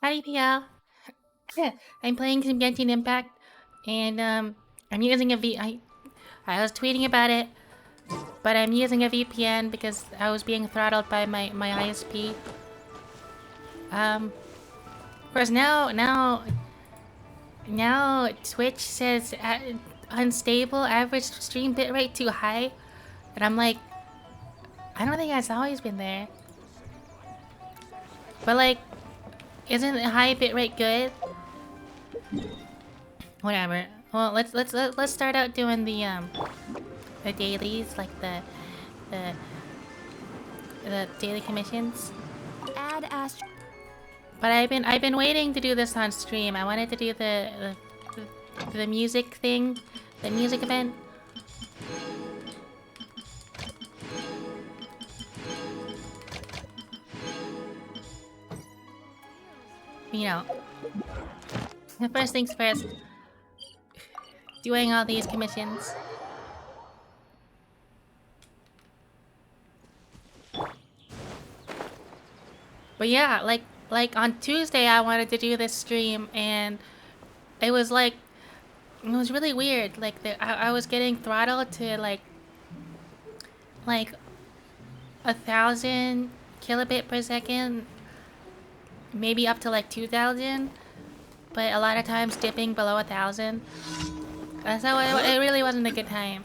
Hi, PL. Yeah, I'm playing some Genshin Impact, and I'm using a V. I was tweeting about it, but I'm using a VPN because I was being throttled by my ISP. Of course now Twitch says unstable average stream bitrate too high, and I'm like, I don't think that's always been there. But like, isn't a high bitrate good? Whatever. Well, let's start out doing the dailies, like the the daily commissions. Add Astro. But I've been waiting to do this on stream. I wanted to do the music thing, the music event. You know, the first things first. Doing all these commissions. But yeah, like on Tuesday I wanted to do this stream and it was like it was really weird. Like I was getting throttled to like 1,000 kilobit per second, maybe up to like 2,000, but a lot of times dipping below 1,000. So it really wasn't a good time.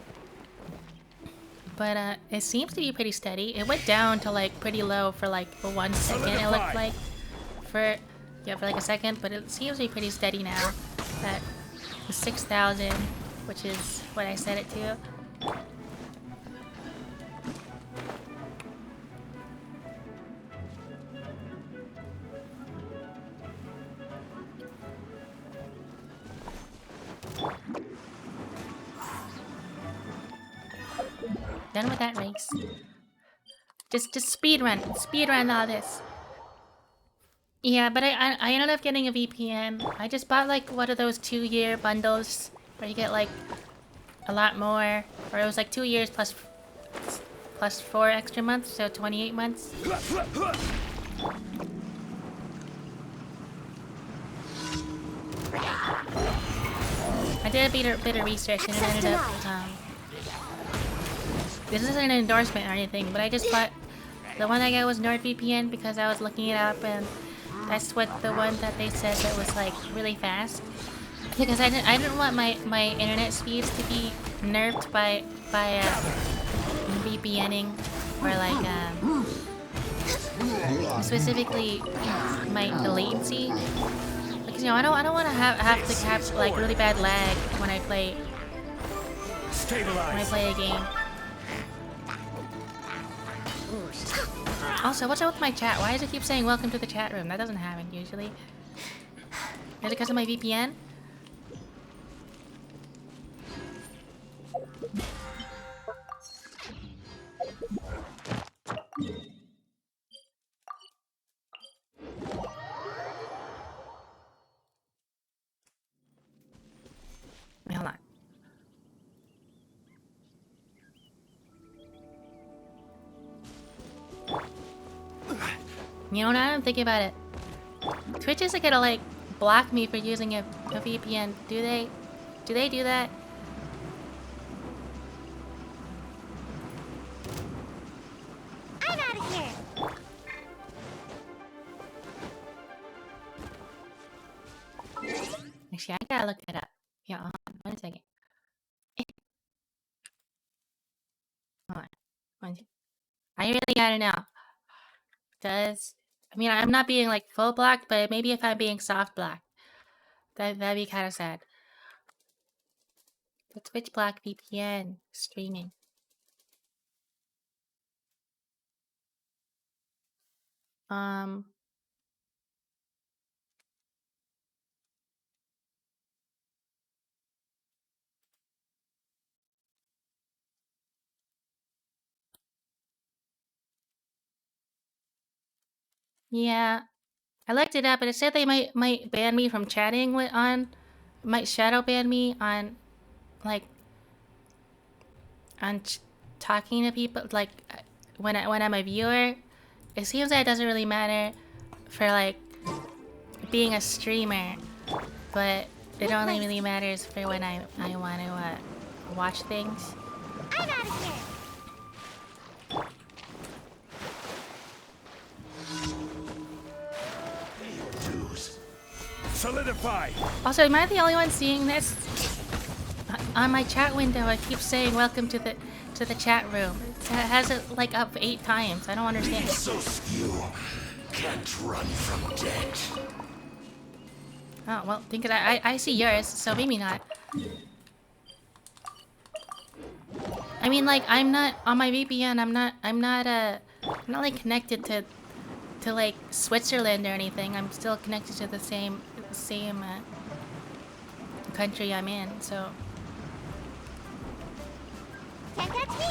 But it seems to be pretty steady. It went down to like pretty low for like for 1 second. It looked like for for like a second, but it seems to be pretty steady now. At 6,000, which is what I set it to. Done with that race. Just speed run all this. Yeah, but I ended up getting a VPN. I just bought like one of those 2-year bundles where you get like a lot more, or it was like 2 years plus 4 extra months, so 28 months. I did a bit of research and it ended up this isn't an endorsement or anything, but I just bought the one I got was NordVPN because I was looking it up and that's what the one that they said that was like really fast. Because I didn't want my internet speeds to be nerfed by VPNing or like specifically the latency. Because I don't want to have to have like really bad lag when I play a game. Also, what's up with my chat? Why does it keep saying welcome to the chat room? That doesn't happen usually. Is it because of my VPN? Wait, hold on. You know, now I'm thinking about it. Twitch isn't gonna like block me for using a VPN, do they? Do they do that? I'm out of here. Actually, I gotta look that up. Yeah, hold on, 1 second. Hold on. I really gotta know. I mean, I'm not being like full blocked, but maybe if I'm being soft blocked, that'd be kind of sad. The Twitch block VPN streaming. Yeah, I looked it up, but it said they might ban me from chatting might shadow ban me on like on talking to people like when I'm a viewer. It seems that it doesn't really matter for like being a streamer, but it only really matters for when I want to watch things. I'm out of here. Solidify. Also, am I the only one seeing this? On my chat window, I keep saying "Welcome to the chat room." It has it like up 8 times. I don't understand. So skew. Can't run from death. Oh well, think I see yours, so maybe not. I mean, like I'm not on my VPN. I'm not like connected to like Switzerland or anything. I'm still connected to the same country I'm in. So. Can't catch me.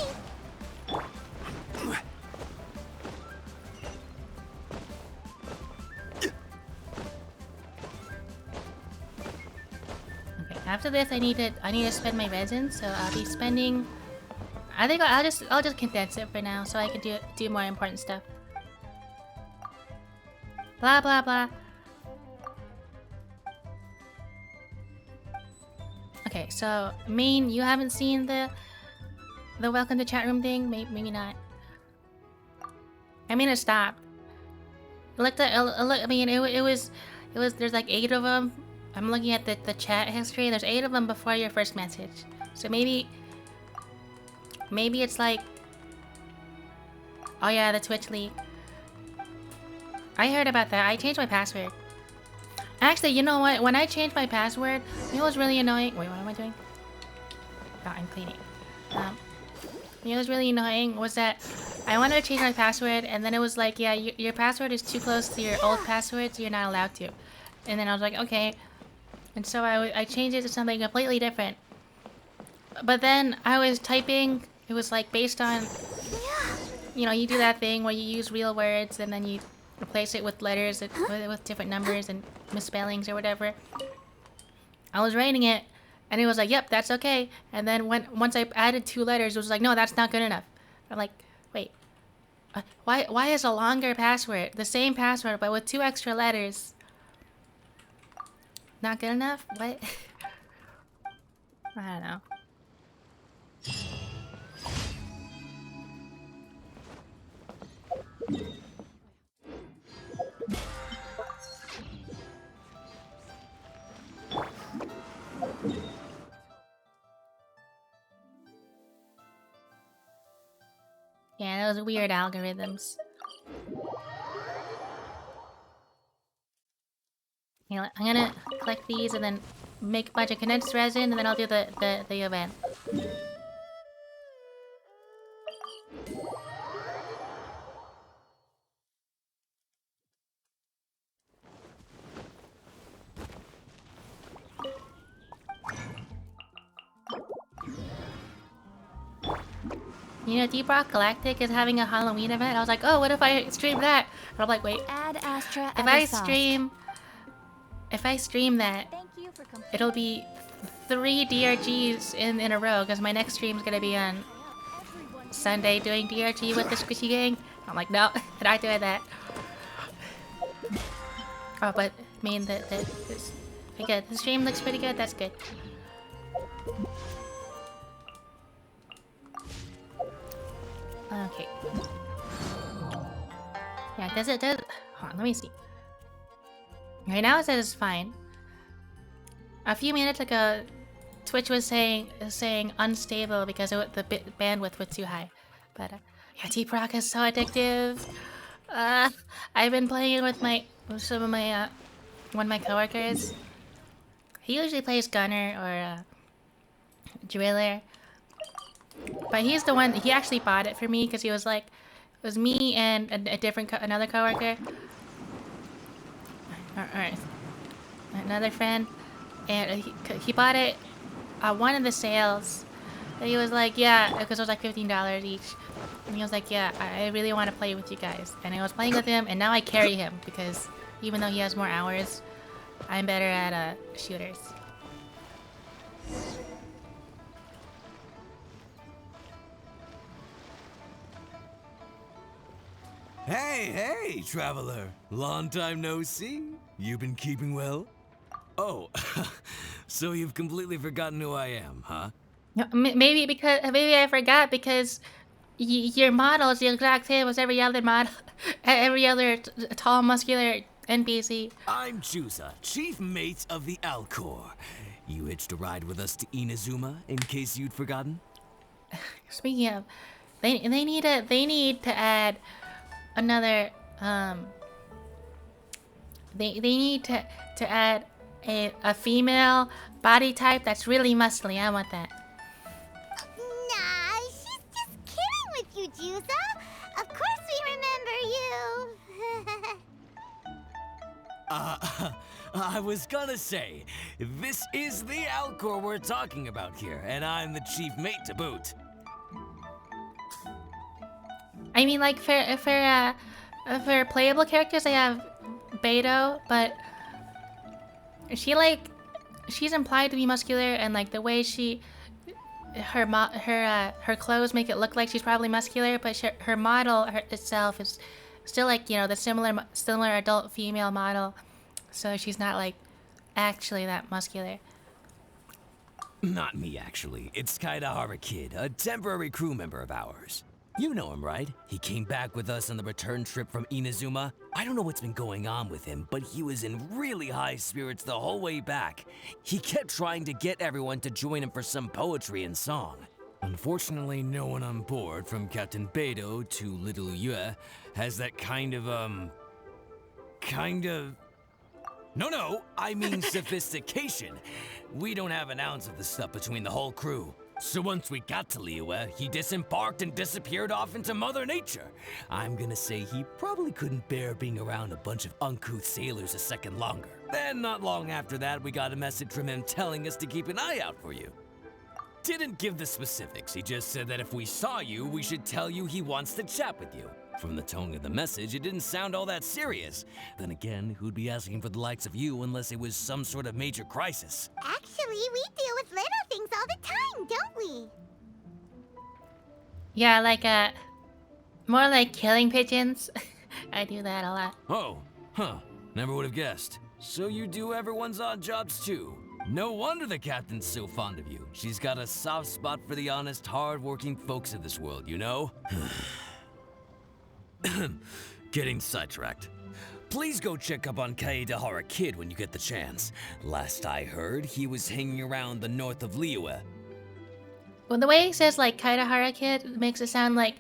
Okay, after this I need to spend my resin, so I'll be spending. I think I'll just condense it for now, so I can do more important stuff. Blah blah blah. Okay, so Main, you haven't seen the welcome to chat room thing? Maybe not. I mean, it stopped. I mean, it was. There's like 8 of them. I'm looking at the chat history. There's 8 of them before your first message. So maybe it's like. Oh yeah, the Twitch leak. I heard about that. I changed my password. Actually, you know what? When I changed my password, you know what's really annoying? Wait, what am I doing? Oh, I'm cleaning. You know what's really annoying was that I wanted to change my password, and then it was like, yeah, your password is too close to your old password, so you're not allowed to. And then I was like, okay. And so I changed it to something completely different. But then I was typing, it was like based on, you know, you do that thing where you use real words and then you replace it with letters with different numbers and misspellings or whatever. I was writing it, and it was like, yep, that's okay. And then once I added 2 letters, it was like, no, that's not good enough. I'm like, wait, why is a longer password, the same password, but with 2 extra letters, not good enough? What? I don't know. Yeah, those weird algorithms. Yeah, I'm gonna collect these and then make a bunch of condensed resin, and then I'll do the event. You know, Deep Rock Galactic is having a Halloween event. I was like, oh, what if I stream that? And I'm like, wait. Add Astra. If I stream that, Thank you for it'll be 3 DRGs in a row, because my next stream is gonna be on Sunday doing DRG with the Squishy Gang. I'm like, no, I'm not doing that. Oh, but I mean, okay, the stream looks pretty good. That's good. Okay. Yeah, does it? Hold on, let me see. Right now it says it's fine. A few minutes ago, Twitch was saying unstable because the bandwidth was too high. But yeah, T-Proc is so addictive. I've been playing it with some of my one of my coworkers. He usually plays Gunner or Driller. But he's the one, he actually bought it for me because he was like, it was me and another coworker. Or another friend. And he bought it at one of the sales. And he was like, yeah, because it was like $15 each. And he was like, yeah, I really want to play with you guys. And I was playing with him, and now I carry him because even though he has more hours, I'm better at shooters. Hey, traveler. Long time no see. You been keeping well? Oh, so you've completely forgotten who I am, huh? No, maybe I forgot because your model is the exact same as every other model, every other tall, muscular NPC. I'm Juza, chief mate of the Alcor. You hitched a ride with us to Inazuma, in case you'd forgotten? Speaking of, they need to add another they need to add a female body type that's really muscly. I want that. Nah, she's just kidding with you, Juza. Of course we remember you. I was gonna say, this is the Alcor we're talking about here, and I'm the chief mate to boot. I mean, like for playable characters, I have Beto, but she's implied to be muscular, and like the way her clothes make it look like she's probably muscular, but her model itself is still like, you know, the similar adult female model, so she's not like actually that muscular. Not me, actually. It's Kaidahara Kid, a temporary crew member of ours. You know him, right? He came back with us on the return trip from Inazuma. I don't know what's been going on with him, but he was in really high spirits the whole way back. He kept trying to get everyone to join him for some poetry and song. Unfortunately, no one on board, from Captain Beto to Little Yue, has that kind of, No, I mean sophistication. We don't have an ounce of the stuff between the whole crew. So once we got to Liyue, he disembarked and disappeared off into Mother Nature. I'm gonna say he probably couldn't bear being around a bunch of uncouth sailors a second longer. Then not long after that, we got a message from him telling us to keep an eye out for you. Didn't give the specifics, he just said that if we saw you, we should tell you he wants to chat with you. From the tone of the message, it didn't sound all that serious. Then again, who'd be asking for the likes of you unless it was some sort of major crisis? Actually, we deal with little things all the time, don't we? Yeah, like more like killing pigeons. I do that a lot. Oh, huh. Never would have guessed. So you do everyone's odd jobs too. No wonder the captain's so fond of you. She's got a soft spot for the honest, hard-working folks of this world, you know? Getting sidetracked. Please go check up on Kaedahara Kid when you get the chance. Last I heard, he was hanging around the north of Liyue. Well, the way he says like Kaedahara Kid makes it sound like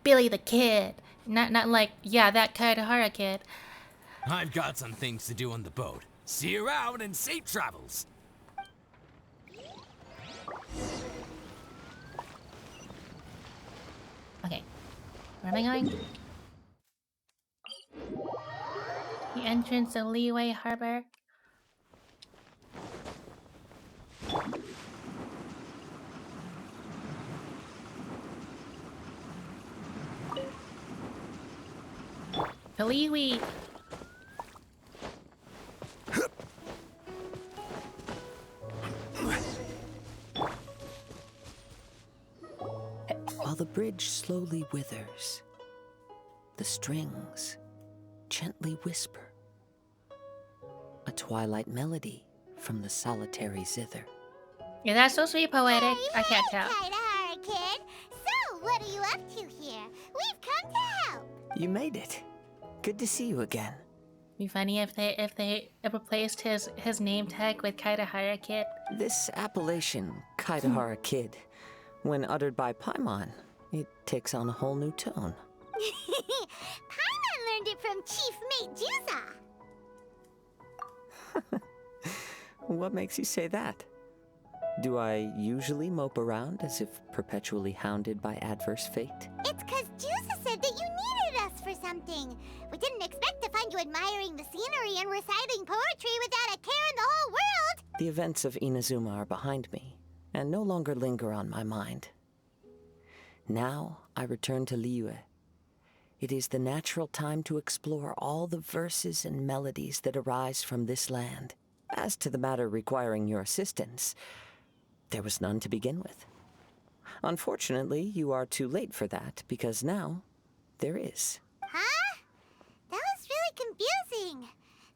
Billy the Kid, not like, yeah, that Kaedahara Kid. I've got some things to do on the boat. See you around and safe travels. Okay, where am I going? The entrance of Liyue Harbor. The Liyue. While the bridge slowly withers, the strings gently whisper a twilight melody from the solitary zither. Yeah, that's supposed to be poetic. I can't tell. Kaedahara Kid. So, what are you up to here? We've come to help. You made it. Good to see you again. Be funny if they replaced his name tag with Kaedahara Kid. This appellation, Kaedahara Kid, when uttered by Paimon, it takes on a whole new tone. Paimon learned it from Chief Mate Juza. What makes you say that? Do I usually mope around as if perpetually hounded by adverse fate? It's 'cause Juza said that you needed us for something. We didn't expect to find you admiring the scenery and reciting poetry without a care in the whole world. The events of Inazuma are behind me, and no longer linger on my mind. Now I return to Liyue. It is the natural time to explore all the verses and melodies that arise from this land. As to the matter requiring your assistance, there was none to begin with. Unfortunately, you are too late for that, because now there is. Huh? That was really confusing.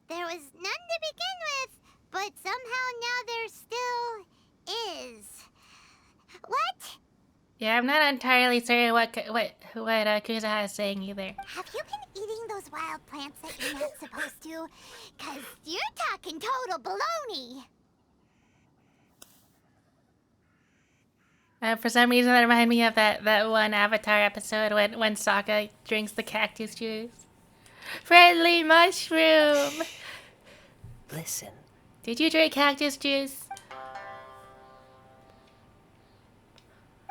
There was no Yeah, I'm not entirely certain what Kuzaha is saying either. Have you been eating those wild plants that you're not supposed to? Cause you're talking total baloney. For some reason, that reminded me of that one Avatar episode when Sokka drinks the cactus juice. Friendly mushroom! Listen. Did you drink cactus juice?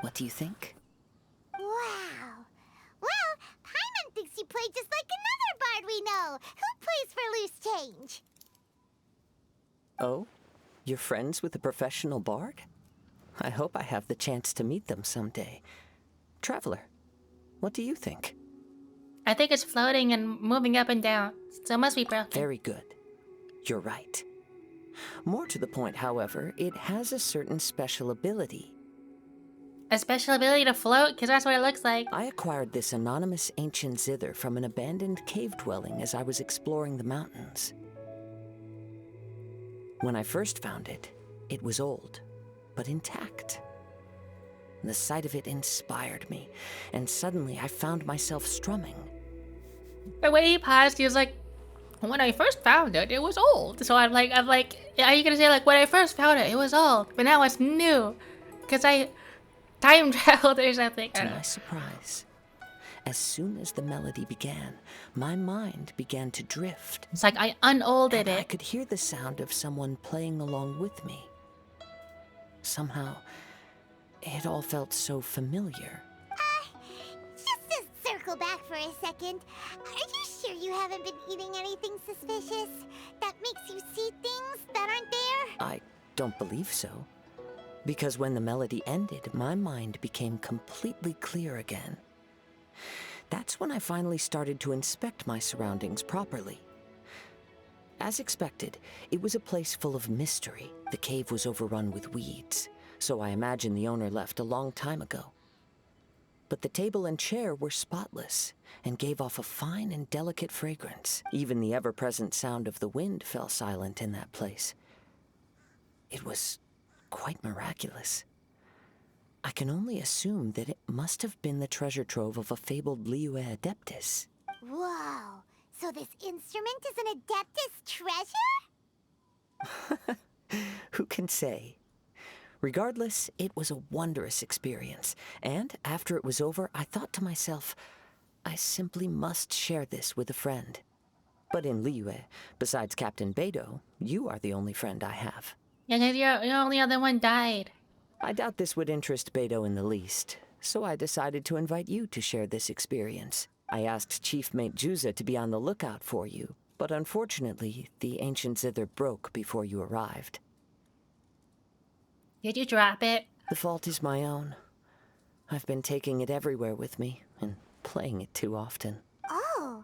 What do you think? Wow. Well, Paimon thinks you play just like another bard we know, who plays for loose change. Oh? You're friends with a professional bard? I hope I have the chance to meet them someday. Traveler, what do you think? I think it's floating and moving up and down, so it must be broken. Very good. You're right. More to the point, however, it has a certain special ability. A special ability to float? Because that's what it looks like. I acquired this anonymous ancient zither from an abandoned cave dwelling as I was exploring the mountains. When I first found it, it was old, but intact. The sight of it inspired me, and suddenly I found myself strumming. The way he paused, he was like, when I first found it, it was old. So I'm like, are you gonna say like, when I first found it, it was old, but now it's new? Because I time traveled or something. To my surprise, as soon as the melody began, my mind began to drift. It's like I unolded And I it. could hear the sound of someone playing along with me. Somehow, it all felt so familiar. Just to circle back for a second, are you sure you haven't been eating anything suspicious that makes you see things that aren't there? I don't believe so. Because when the melody ended, my mind became completely clear again. That's when I finally started to inspect my surroundings properly. As expected, it was a place full of mystery. The cave was overrun with weeds, so I imagine the owner left a long time ago. But the table and chair were spotless and gave off a fine and delicate fragrance. Even the ever-present sound of the wind fell silent in that place. It was quite miraculous. I can only assume that it must have been the treasure trove of a fabled Liyue Adeptus. Whoa, so this instrument is an Adeptus treasure? Who can say? Regardless, it was a wondrous experience, and after it was over, I thought to myself, I simply must share this with a friend. But in Liyue, besides Captain Beidou, you are the only friend I have. Yeah, because your only other one died. I doubt this would interest Beidou in the least, so I decided to invite you to share this experience. I asked Chief Mate Juza to be on the lookout for you, but unfortunately, the ancient zither broke before you arrived. Did you drop it? The fault is my own. I've been taking it everywhere with me, and playing it too often. Oh,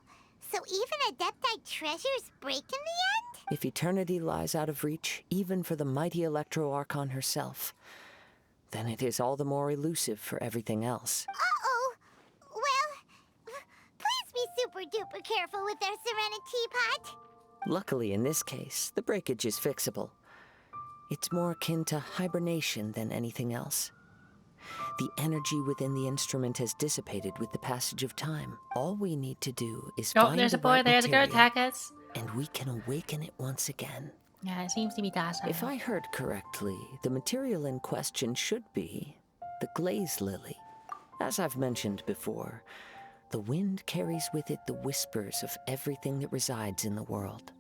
so even Adepti treasures break in the end? If eternity lies out of reach, even for the mighty Electro Archon herself, then it is all the more elusive for everything else. Uh-oh. Well, please be super duper careful with our Serenity Pot. Luckily, in this case, the breakage is fixable. It's more akin to hibernation than anything else. The energy within the instrument has dissipated with the passage of time. All we need to do is Oh, find there's the a boy. right There's a girl material, attack us. and we can awaken it once again. Yeah, it seems to be docile. If I heard correctly, the material in question should be the glaze lily. As I've mentioned before, the wind carries with it the whispers of everything that resides in the world.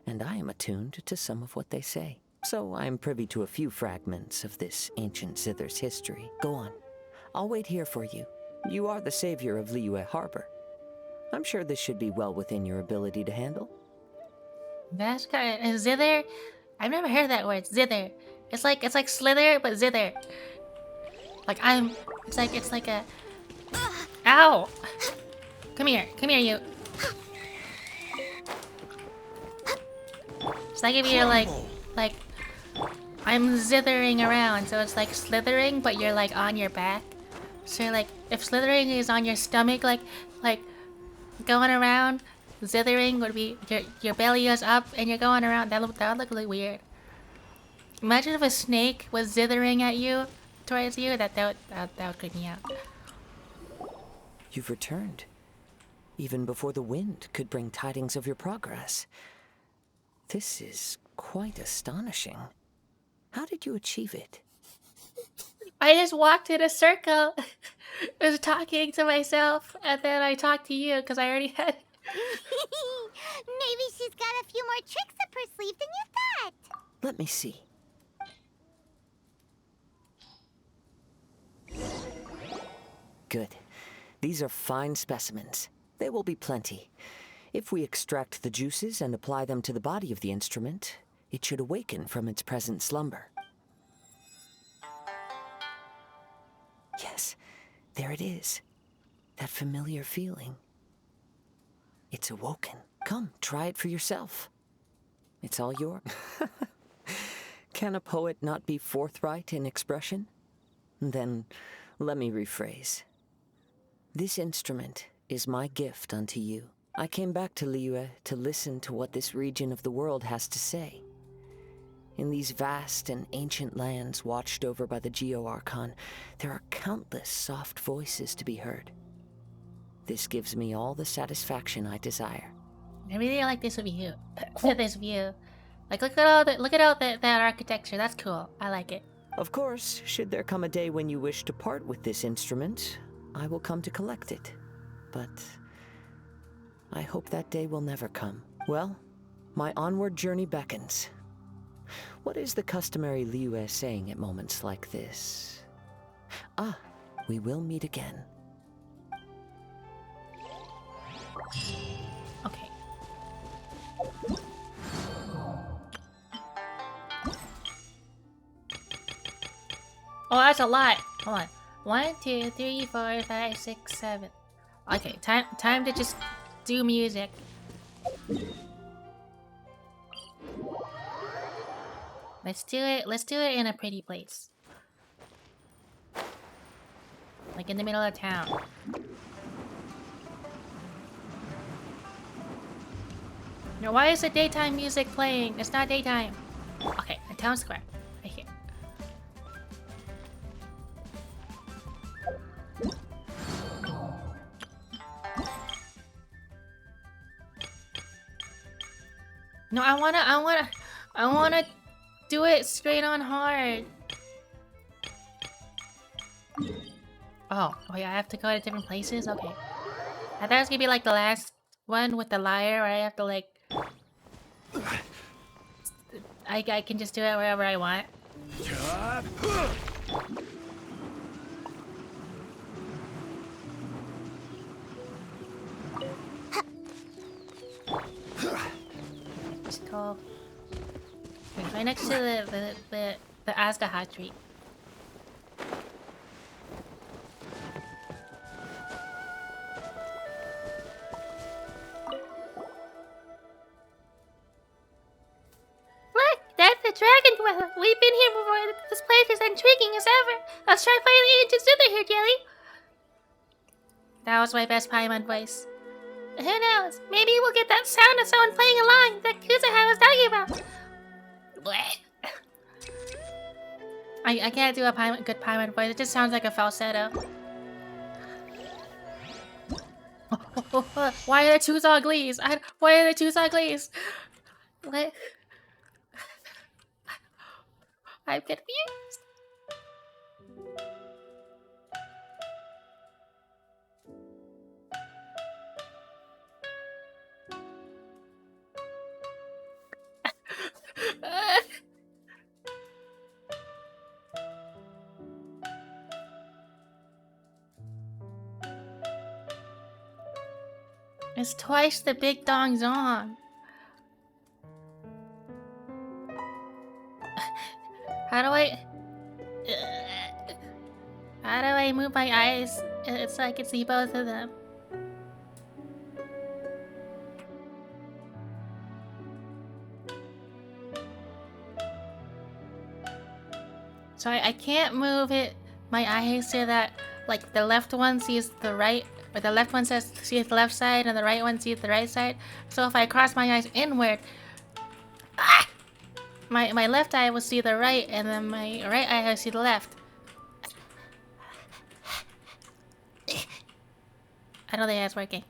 And I am attuned to some of what they say. So I am privy to a few fragments of this ancient zither's history. Go on. I'll wait here for you. You are the savior of Liyue Harbor. I'm sure this should be well within your ability to handle. That's kind of zither. I've never heard that word, zither. It's like slither, but zither. Like it's like a. Ow! Come here, you. It's like if you're like I'm zithering around, so it's like slithering, but you're like on your back. So like if slithering is on your stomach, like going around, zithering would be your belly is up and you're going around. That would look really weird. Imagine if a snake was zithering at you towards you, that would creep me out. You've returned. Even before the wind could bring tidings of your progress. This is quite astonishing. How did you achieve it? I just walked in a circle. I was talking to myself, and then I talked to you because I already had. Maybe she's got a few more tricks up her sleeve than you thought. Let me see. Good. These are fine specimens. There will be plenty. If we extract the juices and apply them to the body of the instrument, it should awaken from its present slumber. Yes, there it is. That familiar feeling. It's awoken. Come, try it for yourself. It's all yours. Can a poet not be forthright in expression? Then, let me rephrase. This instrument is my gift unto you. I came back to Liyue to listen to what this region of the world has to say. In these vast and ancient lands watched over by the Geo-Archon, there are countless soft voices to be heard. This gives me all the satisfaction I desire. I really like this view. This view. Like, look at all that architecture. That's cool. I like it. Of course, should there come a day when you wish to part with this instrument, I will come to collect it. But I hope that day will never come. Well, my onward journey beckons. What is the customary Liyue saying at moments like this? Ah, we will meet again. Okay. Oh, that's a lot. Hold on. 1, 2, 3, 4, 5, 6, 7. Okay, time to just do music. Let's do it. Let's do it in a pretty place. Like in the middle of town. Now, why is the daytime music playing? It's not daytime. Okay, a town square. Right here. No, I wanna do it straight on hard. Oh, wait, I have to go to different places? Okay. I thought it was gonna be like the last one with the lyre where I have to like... I can just do it wherever I want. Just go... Wait, right next to the Azgaha tree. Look, that's the dragon dweller. We've been here before. This place is intriguing as ever. Let's try finding the ancient Zither here, Jelly. That was my best Paimon voice. Who knows? Maybe we'll get that sound of someone playing along that Kuzaha was talking about. I can't do a good Paimon voice. It just sounds like a falsetto. Why are there two Zoglies? Why are there two Zoglies? What? I'm confused. It's twice the Big Dong Zong. How do I move my eyes? It's so I can see both of them. So I can't move it, my eyes, so that like the left one sees the right, or the left one sees the left side and the right one sees the right side. So if I cross my eyes inward, my left eye will see the right, and then my right eye will see the left. I don't think that's working.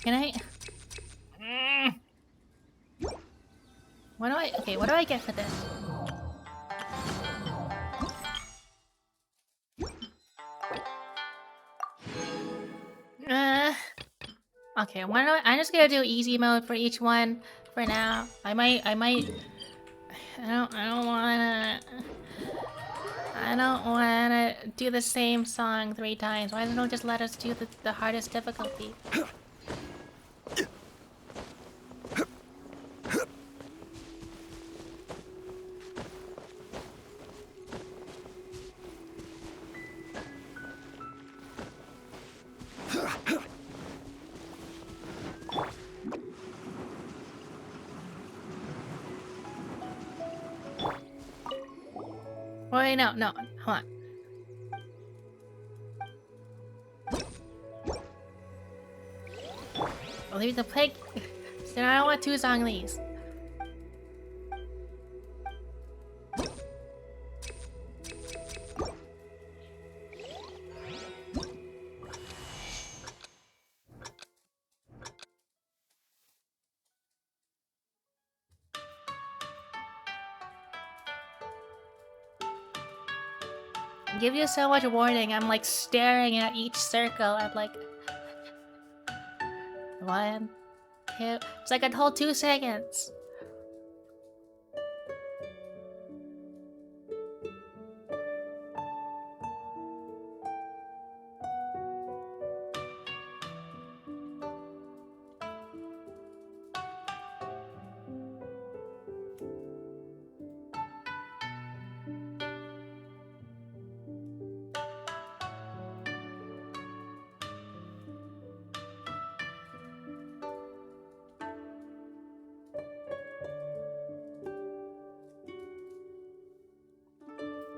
Can I? What do I? Okay, what do I get for this? Okay, why don't I'm just gonna do easy mode for each one for now. I might. I don't wanna do the same song 3 times. Why don't just let us do the hardest difficulty? Wait, no, hold on. I'll leave the pig. So I don't want 2 song these. Give you so much warning. I'm like staring at each circle. I'm like 1, 2. It's like a whole 2 seconds.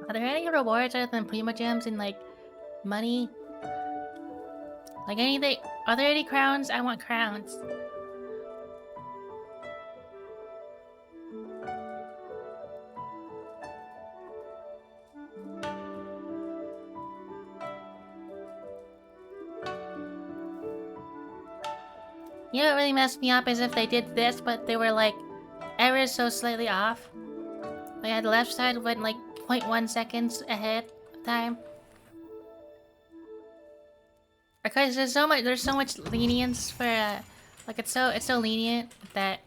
Are there any rewards other than Prima Gems and like money? Like anything? Are there any crowns? I want crowns. You know what really messed me up is if they did this, but they were like ever so slightly off. Like the left side went like 0.1 seconds ahead of time. Because there's so much lenience for like it's so lenient that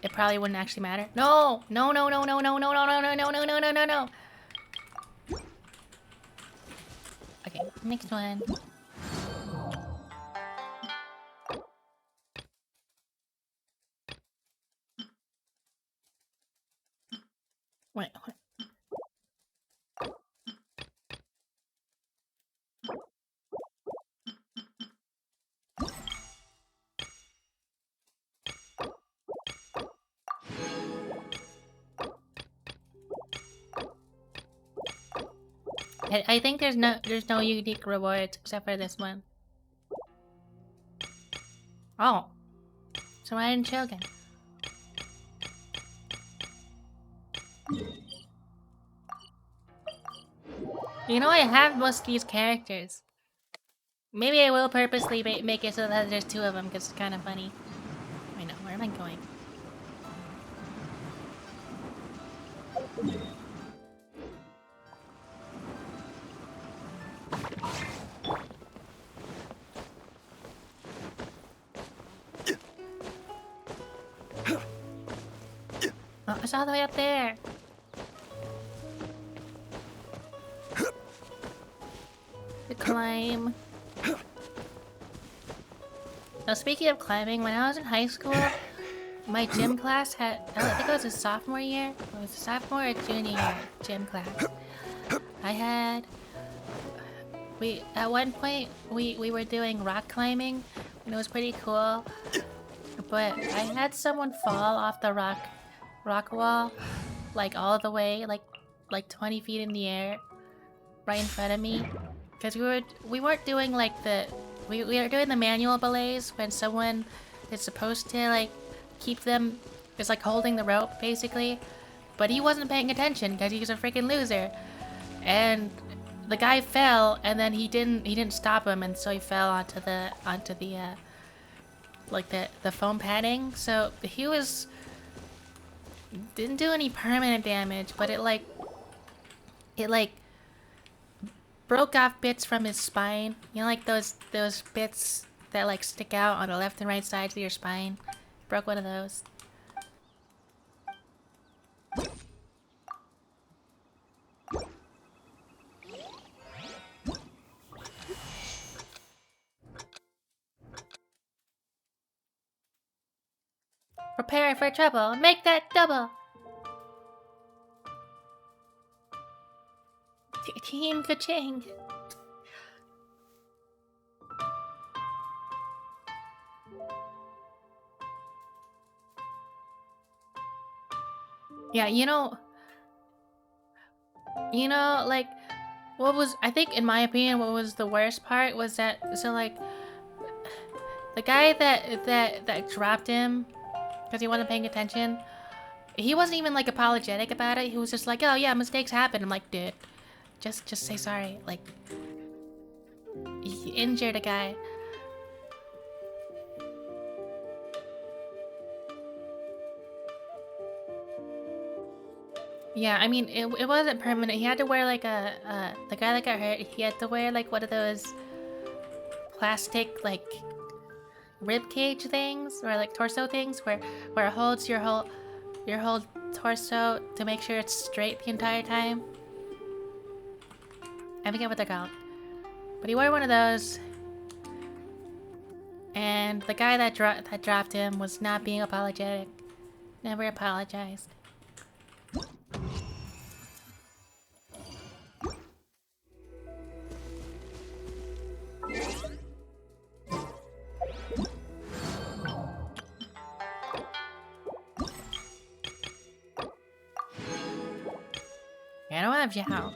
it probably wouldn't actually matter. No! No no no no no no no no no no no no no no no. Okay, next one. Wait. I think there's no unique rewards except for this one. Oh. So I didn't chill again. You know I have most of these characters. Maybe I will purposely make it so that there's 2 of them because it's kind of funny. Wait, no, where am I going? Oh, it's all the way up there. The climb. Now, speaking of climbing, when I was in high school, my gym class had, I think it was a sophomore year. It was a sophomore or junior year gym class. At one point, we were doing rock climbing, and it was pretty cool. But I had someone fall off the rock wall, like all the way, like like 20 feet in the air, right in front of me, because we weren't doing like we were doing the manual belays when someone is supposed to like keep them, is like holding the rope basically, but he wasn't paying attention because he's a freaking loser, and the guy fell, and then he didn't stop him, and so he fell onto the like the foam padding. So he didn't do any permanent damage, but it like broke off bits from his spine. You know, like those bits that like stick out on the left and right sides of your spine. Broke one of those. Prepare for trouble. Make that double. Team ka-ching. Yeah, you know, like, what was, I think, in my opinion, what was the worst part was that, so, like, the guy that dropped him because he wasn't paying attention, he wasn't even, like, apologetic about it. He was just like, oh, yeah, mistakes happen. I'm like, dude, just say sorry. Like, he injured a guy. Yeah, I mean, it wasn't permanent. He had to wear like the guy that got hurt, he had to wear like one of those plastic like rib cage things or like torso things where it holds your whole torso to make sure it's straight the entire time. I forget what they're called. But he wore one of those. And the guy that dropped him was not being apologetic. Never apologized. I don't have Zhao.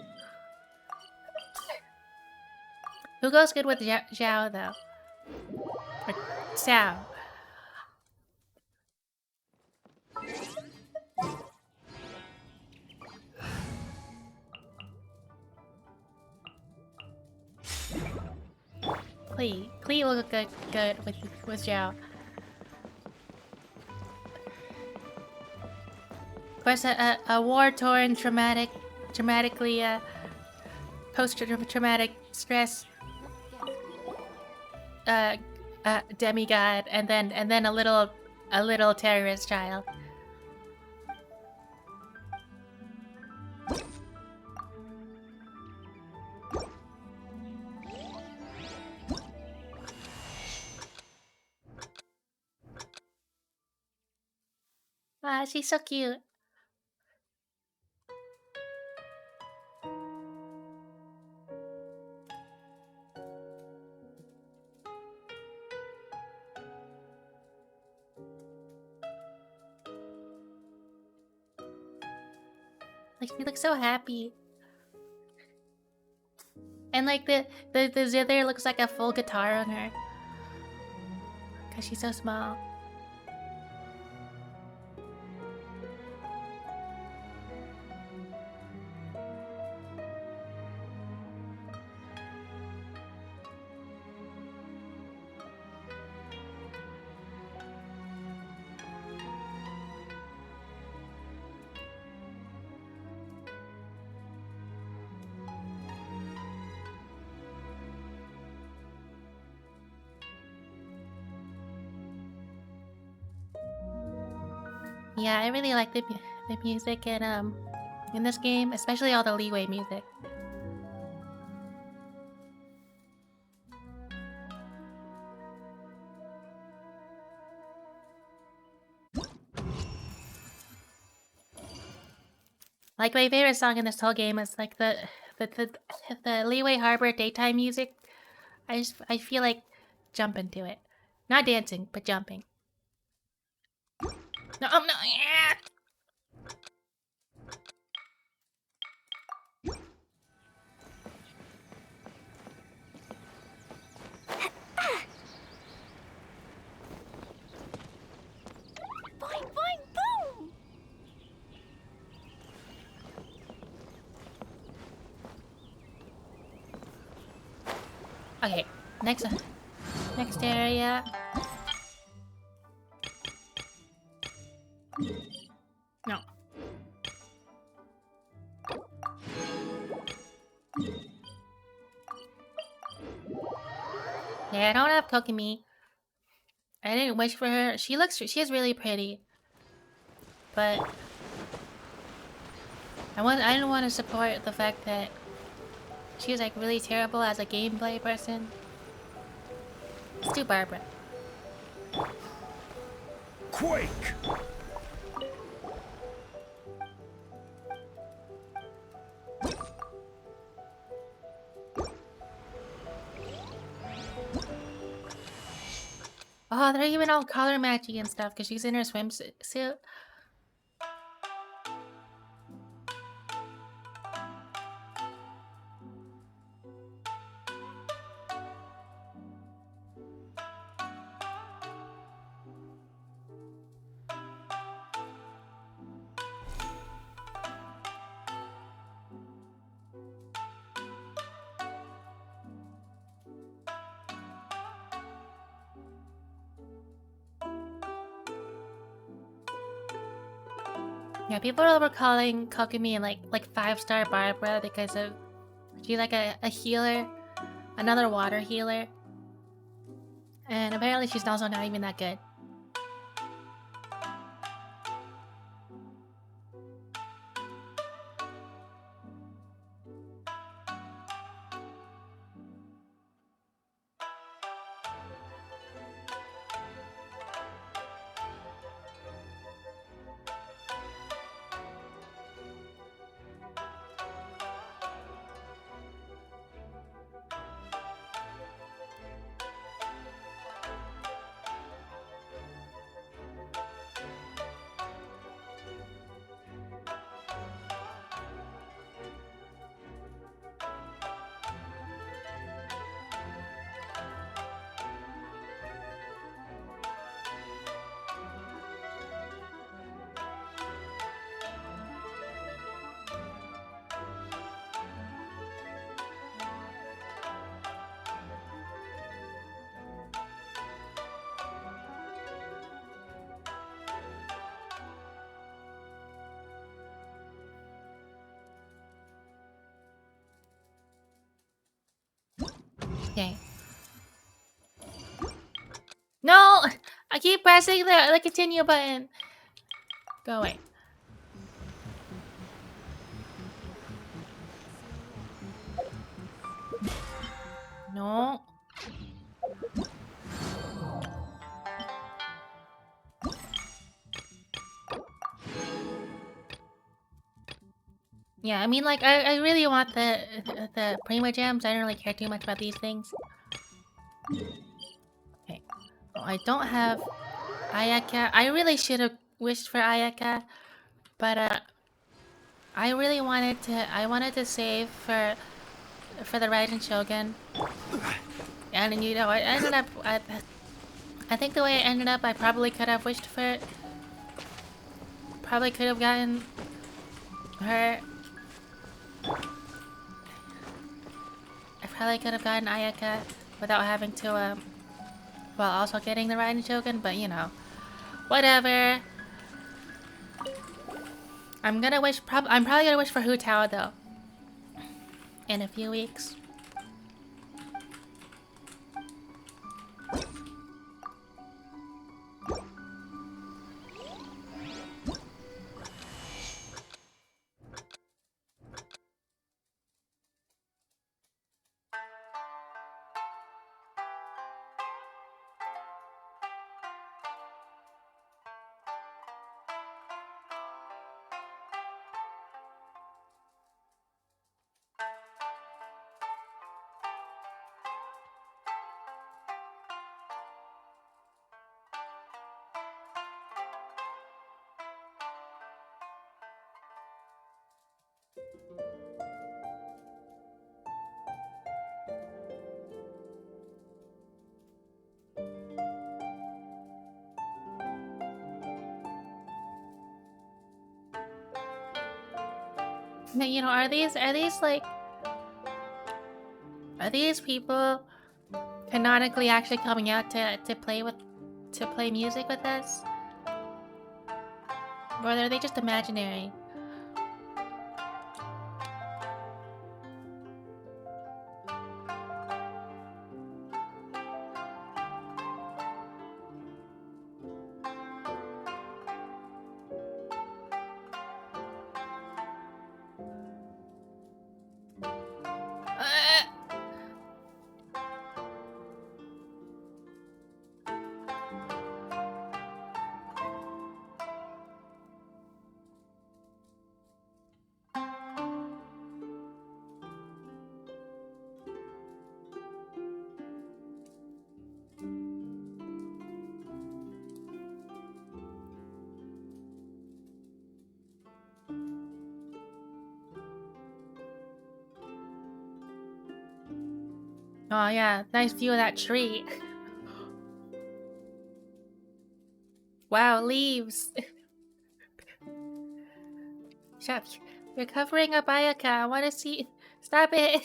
Who goes good with Zhao though? Or Xiao? Klee will look good with Zhao. Of course, a war-torn, dramatically post-traumatic stress demigod, and then a little terrorist child. Ah, she's so cute. Like, she looks so happy. And like the zither looks like a full guitar on her. Cause she's so small. Yeah, I really like the music in this game, especially all the leeway music. Like, my favorite song in this whole game is like the Leeway Harbor daytime music. I feel like jumping to it, not dancing, but jumping. No, no, yeah. Okay, next area. No. Yeah, I don't have Kokumi. I didn't wish for her. She is really pretty. But I didn't want to support the fact that she was like really terrible as a gameplay person. Let's do Barbara. Quake! Oh, they're even all color matching and stuff because she's in her swimsuit. Yeah, people were calling Kokumi like 5-star Barbara because of she's like a healer, another water healer, and apparently she's also not even that good. Okay. No! I keep pressing the continue button. Go away. No. Yeah, I mean, like, I really want the Prima Gems. I don't really care too much about these things. Okay. Oh, I don't have Ayaka. I really should have wished for Ayaka, but I really wanted to. I wanted to save for the Raiden Shogun, and you know, I ended up. I think the way it ended up, I probably could have wished for it. Probably could have gotten her. I probably could have gotten Ayaka without having to, well, also getting the Raiden Shogun, but you know, whatever. I'm probably gonna wish for Hu Tao though. In a few weeks. Now, you know, are these like, are these people canonically actually coming out to play music with us? Or are they just imaginary? Oh yeah, nice view of that tree. Wow, leaves. Shut up. You're covering up Ayaka. I wanna see. Stop it.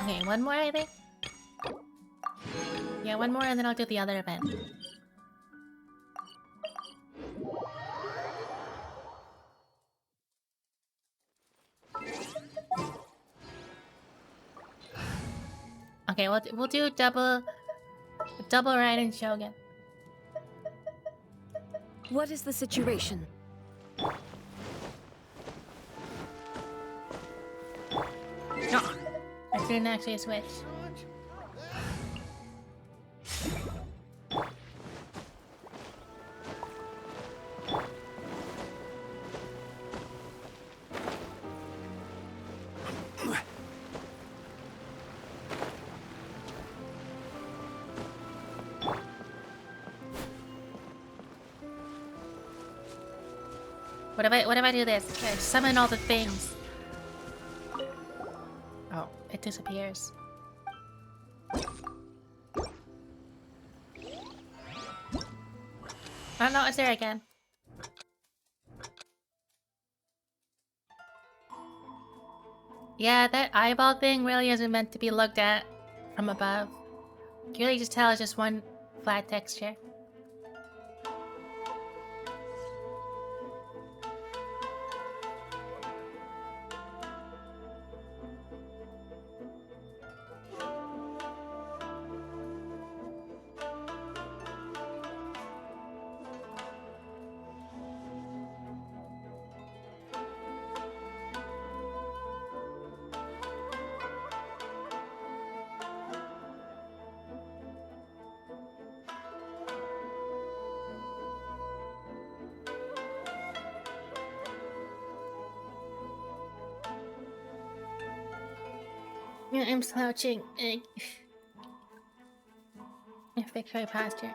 Okay, one more I think. Yeah, one more and then I'll do the other event. Okay, we'll do double ride and Shogun. What is the situation? No, I didn't actually switch. What if I do this? I summon all the things. Oh, it disappears. Oh no, it's there again. Yeah, that eyeball thing really isn't meant to be looked at from above. You can really just tell it's just one flat texture. Yeah, I'm slouching. I fix my posture.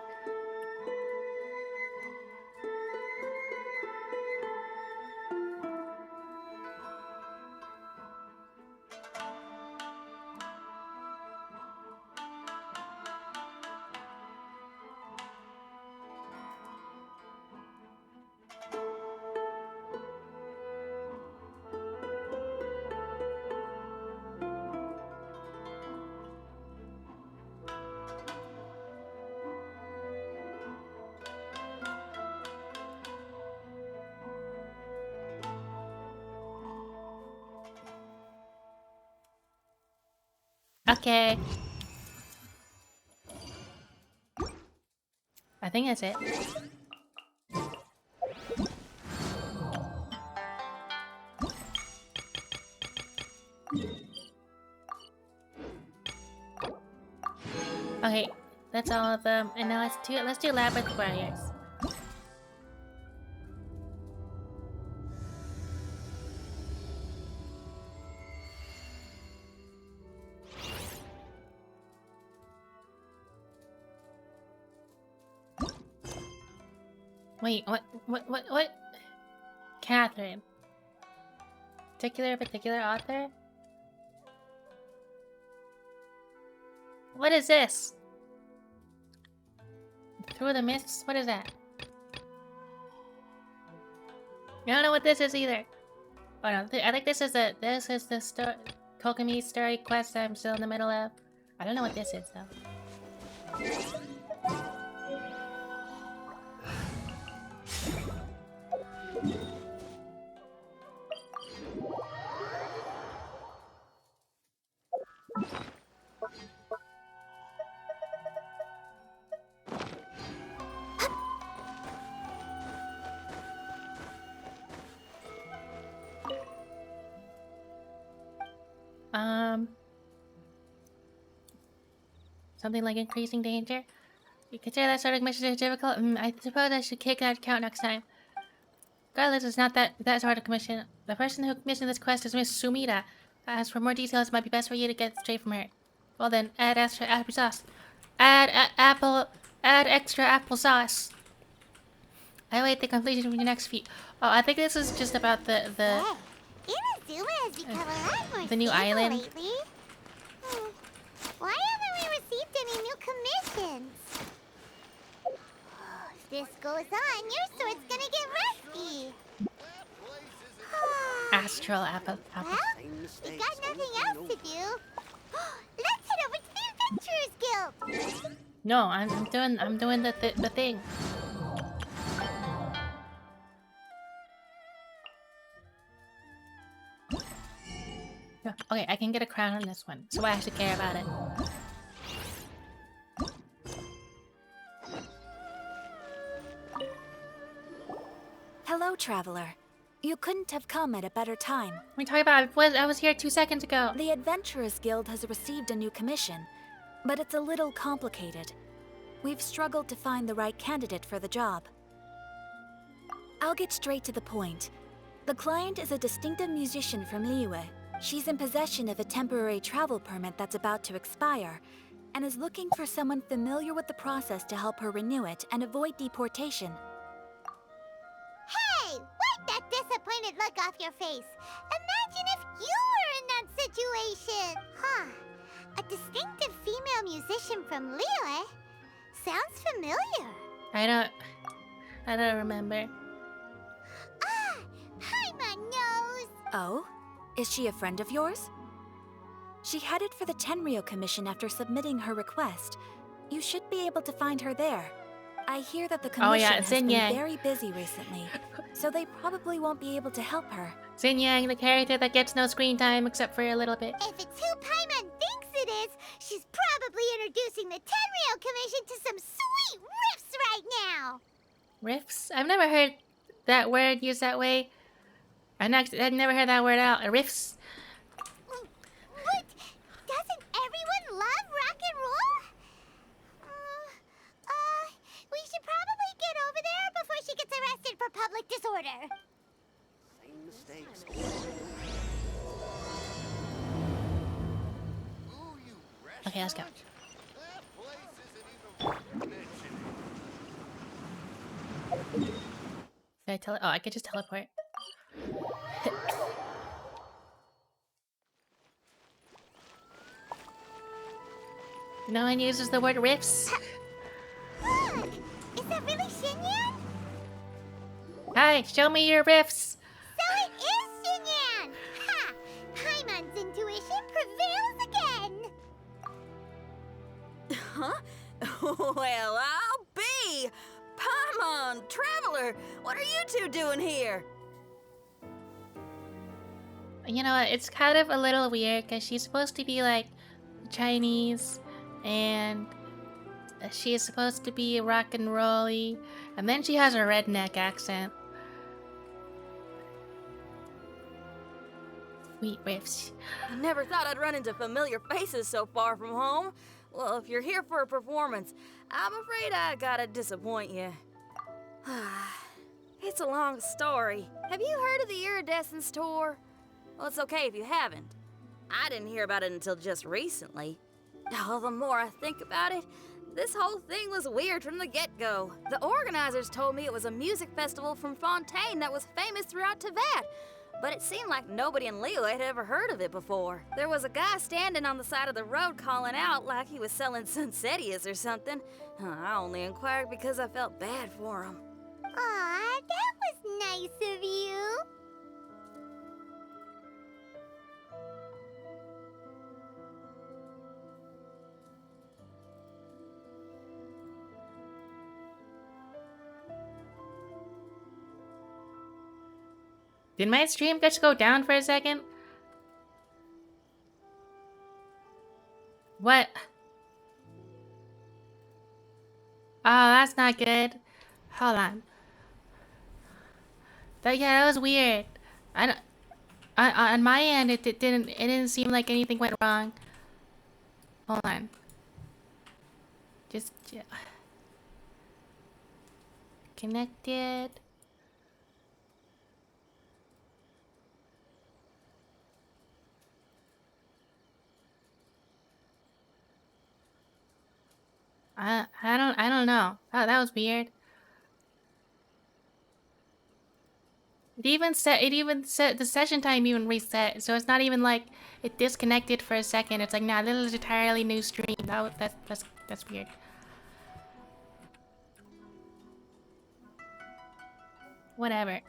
Okay. I think that's it. Okay, that's all of them. And now let's do Labyrinth Warriors. Wait, what? Catherine. Particular author? What is this? Through the mists? What is that? I don't know what this is either. Oh no, I think this is the Kokomi story quest I'm still in the middle of. I don't know what this is though. Something like increasing danger? You consider that sort of mission difficult? I suppose I should kick that count next time. Regardless, it's not that sort of commission. The person who commissioned this quest is Miss Sumida. As for more details, it might be best for you to get straight from her. Well then, add extra apple sauce. Add extra applesauce. I await the completion of your next feat. Oh, I think this is just about the Inazuma has become a lot more the new stable island. lately. Why haven't we received any new commissions? If this goes on, your sword's gonna get rusty. Astral apple. Well, we got nothing else to do. Let's head over to the Adventurers Guild. No, I'm doing the thing. Okay, I can get a crown on this one, so I have to care about it. Hello, traveler. You couldn't have come at a better time. What are you talking about? I was here 2 seconds ago. The Adventurers Guild has received a new commission, but it's a little complicated. We've struggled to find the right candidate for the job. I'll get straight to the point. The client is a distinctive musician from Liyue. She's in possession of a temporary travel permit that's about to expire, and is looking for someone familiar with the process to help her renew it and avoid deportation. Hey, wipe that disappointed look off your face. Imagine if you were in that situation. Huh. A distinctive female musician from Liyue? Sounds familiar. I don't remember. Ah, hi, my nose. Oh? Is she a friend of yours? She headed for the Tenryou Commission after submitting her request. You should be able to find her there. I hear that the commission has been very busy recently, so they probably won't be able to help her. Xinyan, the character that gets no screen time except for a little bit. If it's who Paimon thinks it is, she's probably introducing the Tenryou Commission to some sweet riffs right now. Riffs? I've never heard that word used that way. I've never heard that word out. Riffs? But doesn't everyone love rock and roll? We should probably get over there before she gets arrested for public disorder. Same mistakes. Okay, let's go. That place isn't even worth mentioning. Can I I could just teleport. No one uses the word riffs. Look! Is that really Xinyan? Hi, show me your riffs. So it is Xinyan! Ha! Paimon's intuition prevails again! Huh? Well, I'll be! Paimon, Traveler, what are you two doing here? You know what? It's kind of a little weird because she's supposed to be like Chinese and she is supposed to be rock and rolly, and then she has a redneck accent. Sweet riffs. I never thought I'd run into familiar faces so far from home. Well, if you're here for a performance, I'm afraid I gotta disappoint you. It's a long story. Have you heard of the Iridescence Tour? Well, it's okay if you haven't. I didn't hear about it until just recently. Oh, the more I think about it, this whole thing was weird from the get-go. The organizers told me it was a music festival from Fontaine that was famous throughout Teyvat. but it seemed like nobody in Leo had ever heard of it before. There was a guy standing on the side of the road calling out like he was selling Sunsetias or something. I only inquired because I felt bad for him. Aw, that was nice of you. Did my stream just go down for a second? What? Oh, that's not good. Hold on. That was weird. I don't. On my end, it didn't seem like anything went wrong. Hold on. Just connected. I don't know. That was weird. It even set the session time even reset, so it's not even like it disconnected for a second. It's like, nah, this is an entirely new stream. That's weird. Whatever.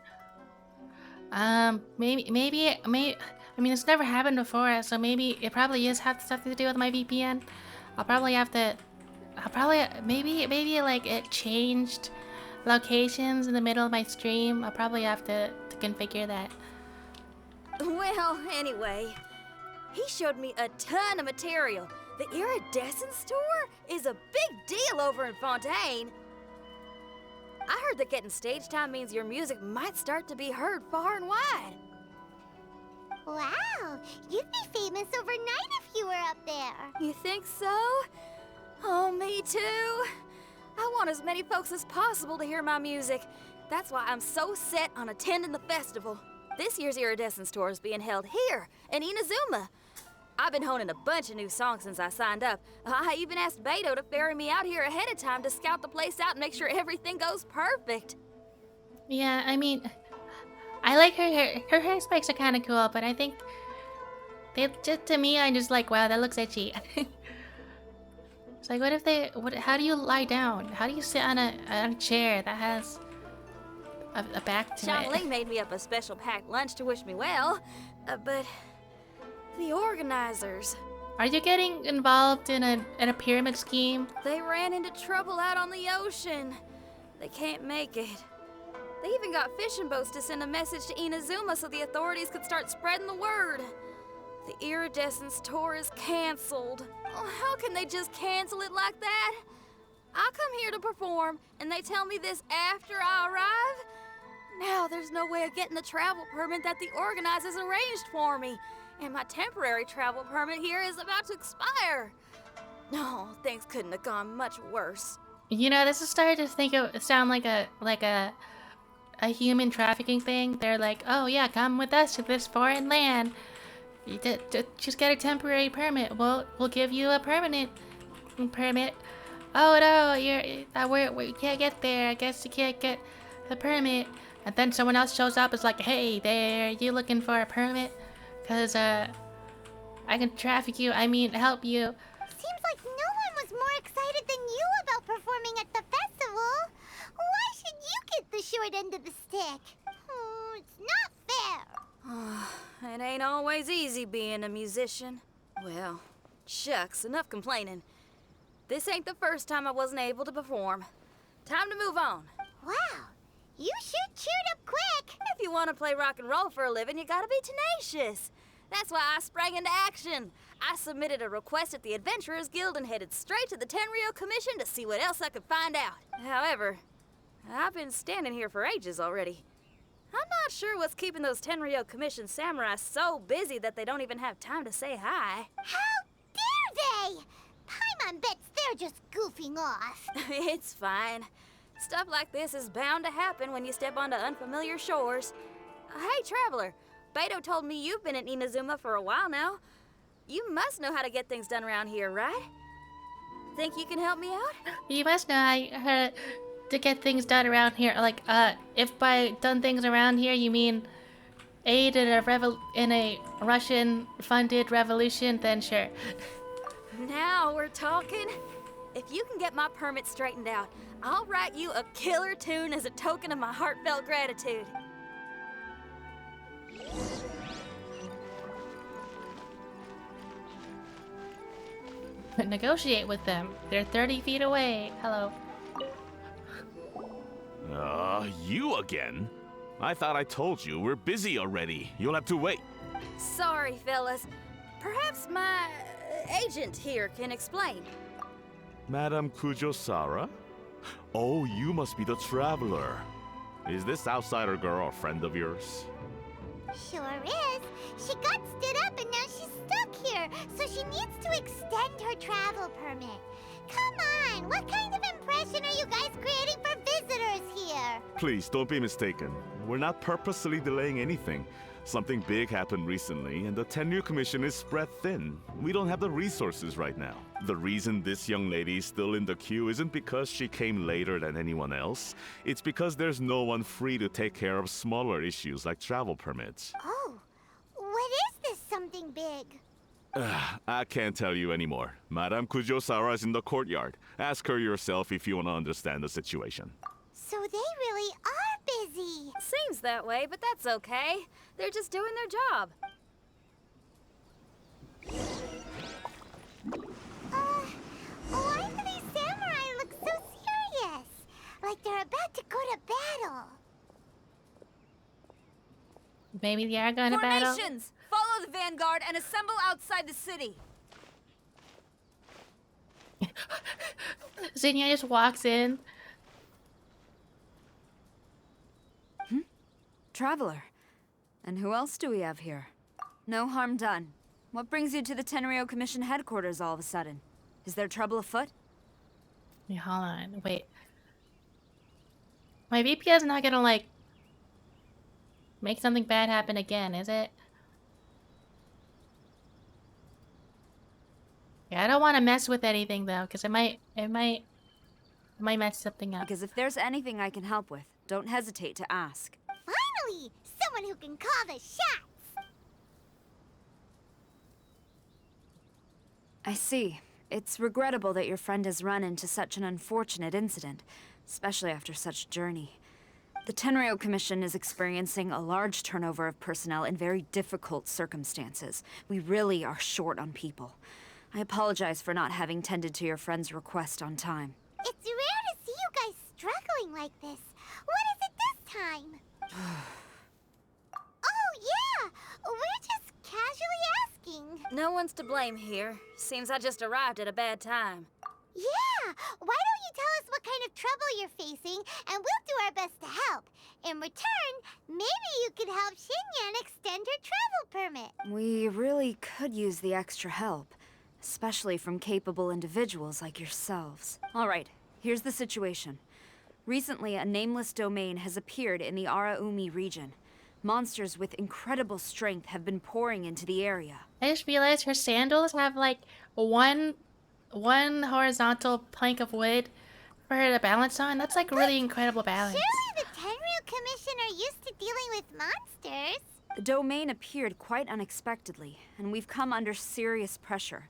Maybe. I mean, it's never happened before, so maybe it probably is have something to do with my VPN. Maybe like it changed locations in the middle of my stream. I'll probably have to configure that. Well, anyway, he showed me a ton of material. The Iridescent store is a big deal over in Fontaine. I heard that getting stage time means your music might start to be heard far and wide. Wow, you'd be famous overnight if you were up there. You think so? Oh, me too. I want as many folks as possible to hear my music. That's why I'm so set on attending the festival. This year's Iridescence tour is being held here in Inazuma. I've been honing a bunch of new songs since I signed up. I even asked Beto to ferry me out here ahead of time to scout the place out and make sure everything goes perfect. Yeah, I mean, I like her hair. Her hair spikes are kind of cool, but I think to me, I'm just like, wow, that looks itchy. It's like, how do you lie down? How do you sit on a chair that has a back to Sean it? Lee made me up a special packed lunch to wish me well, but the organizers, Are you getting involved in a pyramid scheme? they ran into trouble out on the ocean. They can't make it. They even got fishing boats to send a message to Inazuma so the authorities could start spreading the word. The Iridescence tour is canceled. Oh, how can they just cancel it like that? I come here to perform, and they tell me this after I arrive? Now there's no way of getting the travel permit that the organizers arranged for me, and my temporary travel permit here is about to expire. No, things couldn't have gone much worse. You know, this is starting to sound like a human trafficking thing. They're like, oh yeah, come with us to this foreign land. You just get a temporary permit. We'll give you a permanent permit. Oh no, we can't get there. I guess you can't get the permit. And then someone else shows up. It's like, hey there, you looking for a permit? Cause I can traffic you. I mean, help you. Seems like no one was more excited than you about performing at the festival. Why should you get the short end of the stick? Oh, it's not fair. It ain't always easy being a musician. Well, shucks, enough complaining. This ain't the first time I wasn't able to perform. Time to move on. Wow, you sure cheered up quick. If you want to play rock and roll for a living, you gotta be tenacious. That's why I sprang into action. I submitted a request at the Adventurers Guild and headed straight to the Tenryo Commission to see what else I could find out. However, I've been standing here for ages already. I'm not sure what's keeping those Tenryo Commission samurai so busy that they don't even have time to say hi. How dare they? Paimon bets they're just goofing off. It's fine. Stuff like this is bound to happen when you step onto unfamiliar shores. Hey, Traveler. Beto told me you've been in Inazuma for a while now. You must know how to get things done around here, right? Think you can help me out? You must know how to get things done around here. Like, if by done things around here you mean aid in a Russian-funded revolution, then sure. Now we're talking. If you can get my permit straightened out, I'll write you a killer tune as a token of my heartfelt gratitude. Negotiate with them. They're 30 feet away. Hello. You again? I thought I told you we're busy already. You'll have to wait. Sorry, fellas. Perhaps my agent here can explain. Madame Kujo-Sara? Oh, you must be the traveler. Is this outsider girl a friend of yours? Sure is. She got stood up and now she's stuck here, so she needs to extend her travel permit. Come on, what kind of impression are you guys creating for visitors here? Please, don't be mistaken. We're not purposely delaying anything. Something big happened recently, and the Tenure Commission is spread thin. We don't have the resources right now. The reason this young lady is still in the queue isn't because she came later than anyone else. It's because there's no one free to take care of smaller issues like travel permits. Oh, what is this something big? I can't tell you anymore. Madame Kujo-Sara is in the courtyard. Ask her yourself if you want to understand the situation. So they really are busy. Seems that way, but that's okay. They're just doing their job. Why do these samurai look so serious? Like they're about to go to battle. Maybe they are going to battle. Formations! Follow the vanguard and assemble outside the city. Zinnia just walks in. Traveler. And who else do we have here? No harm done. What brings you to the Tenryo Commission headquarters all of a sudden? Is there trouble afoot? Wait, hold on. Wait. My VPN is not gonna, like, make something bad happen again, is it? Yeah, I don't want to mess with anything, though, because it might mess something up. Because if there's anything I can help with, don't hesitate to ask. Finally, someone who can call the shots. I see. It's regrettable that your friend has run into such an unfortunate incident, especially after such a journey. The Tenryo Commission is experiencing a large turnover of personnel in very difficult circumstances. We really are short on people. I apologize for not having tended to your friend's request on time. It's rare to see you guys struggling like this. What is it this time? Oh, yeah! We're just casually asking. No one's to blame here. Seems I just arrived at a bad time. Yeah! Why don't you tell us what kind of trouble you're facing, and we'll do our best to help. In return, maybe you could help Xinyan extend her travel permit. We really could use the extra help, especially from capable individuals like yourselves. All right, here's the situation. Recently, a nameless domain has appeared in the Araumi region. Monsters with incredible strength have been pouring into the area. I just realized her sandals have, like, one horizontal plank of wood for her to balance on. That's, like, really incredible balance. Surely the Tenryu Commission are used to dealing with monsters. The domain appeared quite unexpectedly, and we've come under serious pressure.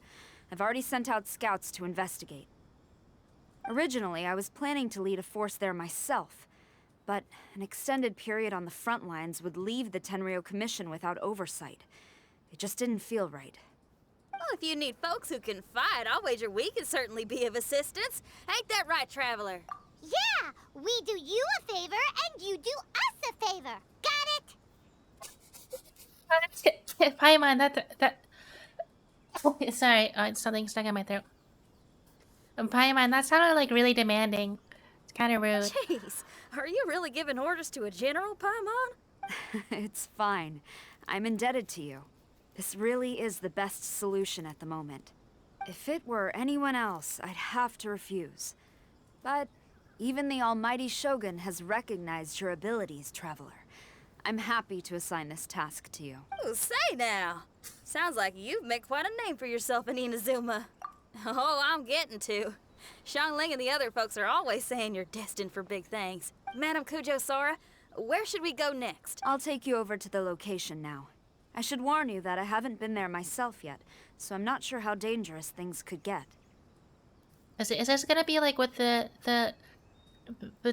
I've already sent out scouts to investigate. Originally, I was planning to lead a force there myself, but an extended period on the front lines would leave the Tenryo Commission without oversight. It just didn't feel right. Well, if you need folks who can fight, I'll wager we can certainly be of assistance. Ain't that right, Traveler? Yeah, we do you a favor, and you do us a favor. Got it? Paimon, that... Oh, sorry, something stuck in my throat. Paimon, that sounded, like, really demanding. It's kind of rude. Jeez, are you really giving orders to a general, Paimon? It's fine. I'm indebted to you. This really is the best solution at the moment. If it were anyone else, I'd have to refuse. But even the almighty Shogun has recognized your abilities, Traveler. I'm happy to assign this task to you. Ooh, say now. Sounds like you've made quite a name for yourself in Inazuma. Oh, I'm getting to. Xiangling and the other folks are always saying you're destined for big things. Madame Kujo-Sara, Where should we go next? I'll take you over to the location now. I should warn you that I haven't been there myself yet, so I'm not sure how dangerous things could get. Is this gonna be like with the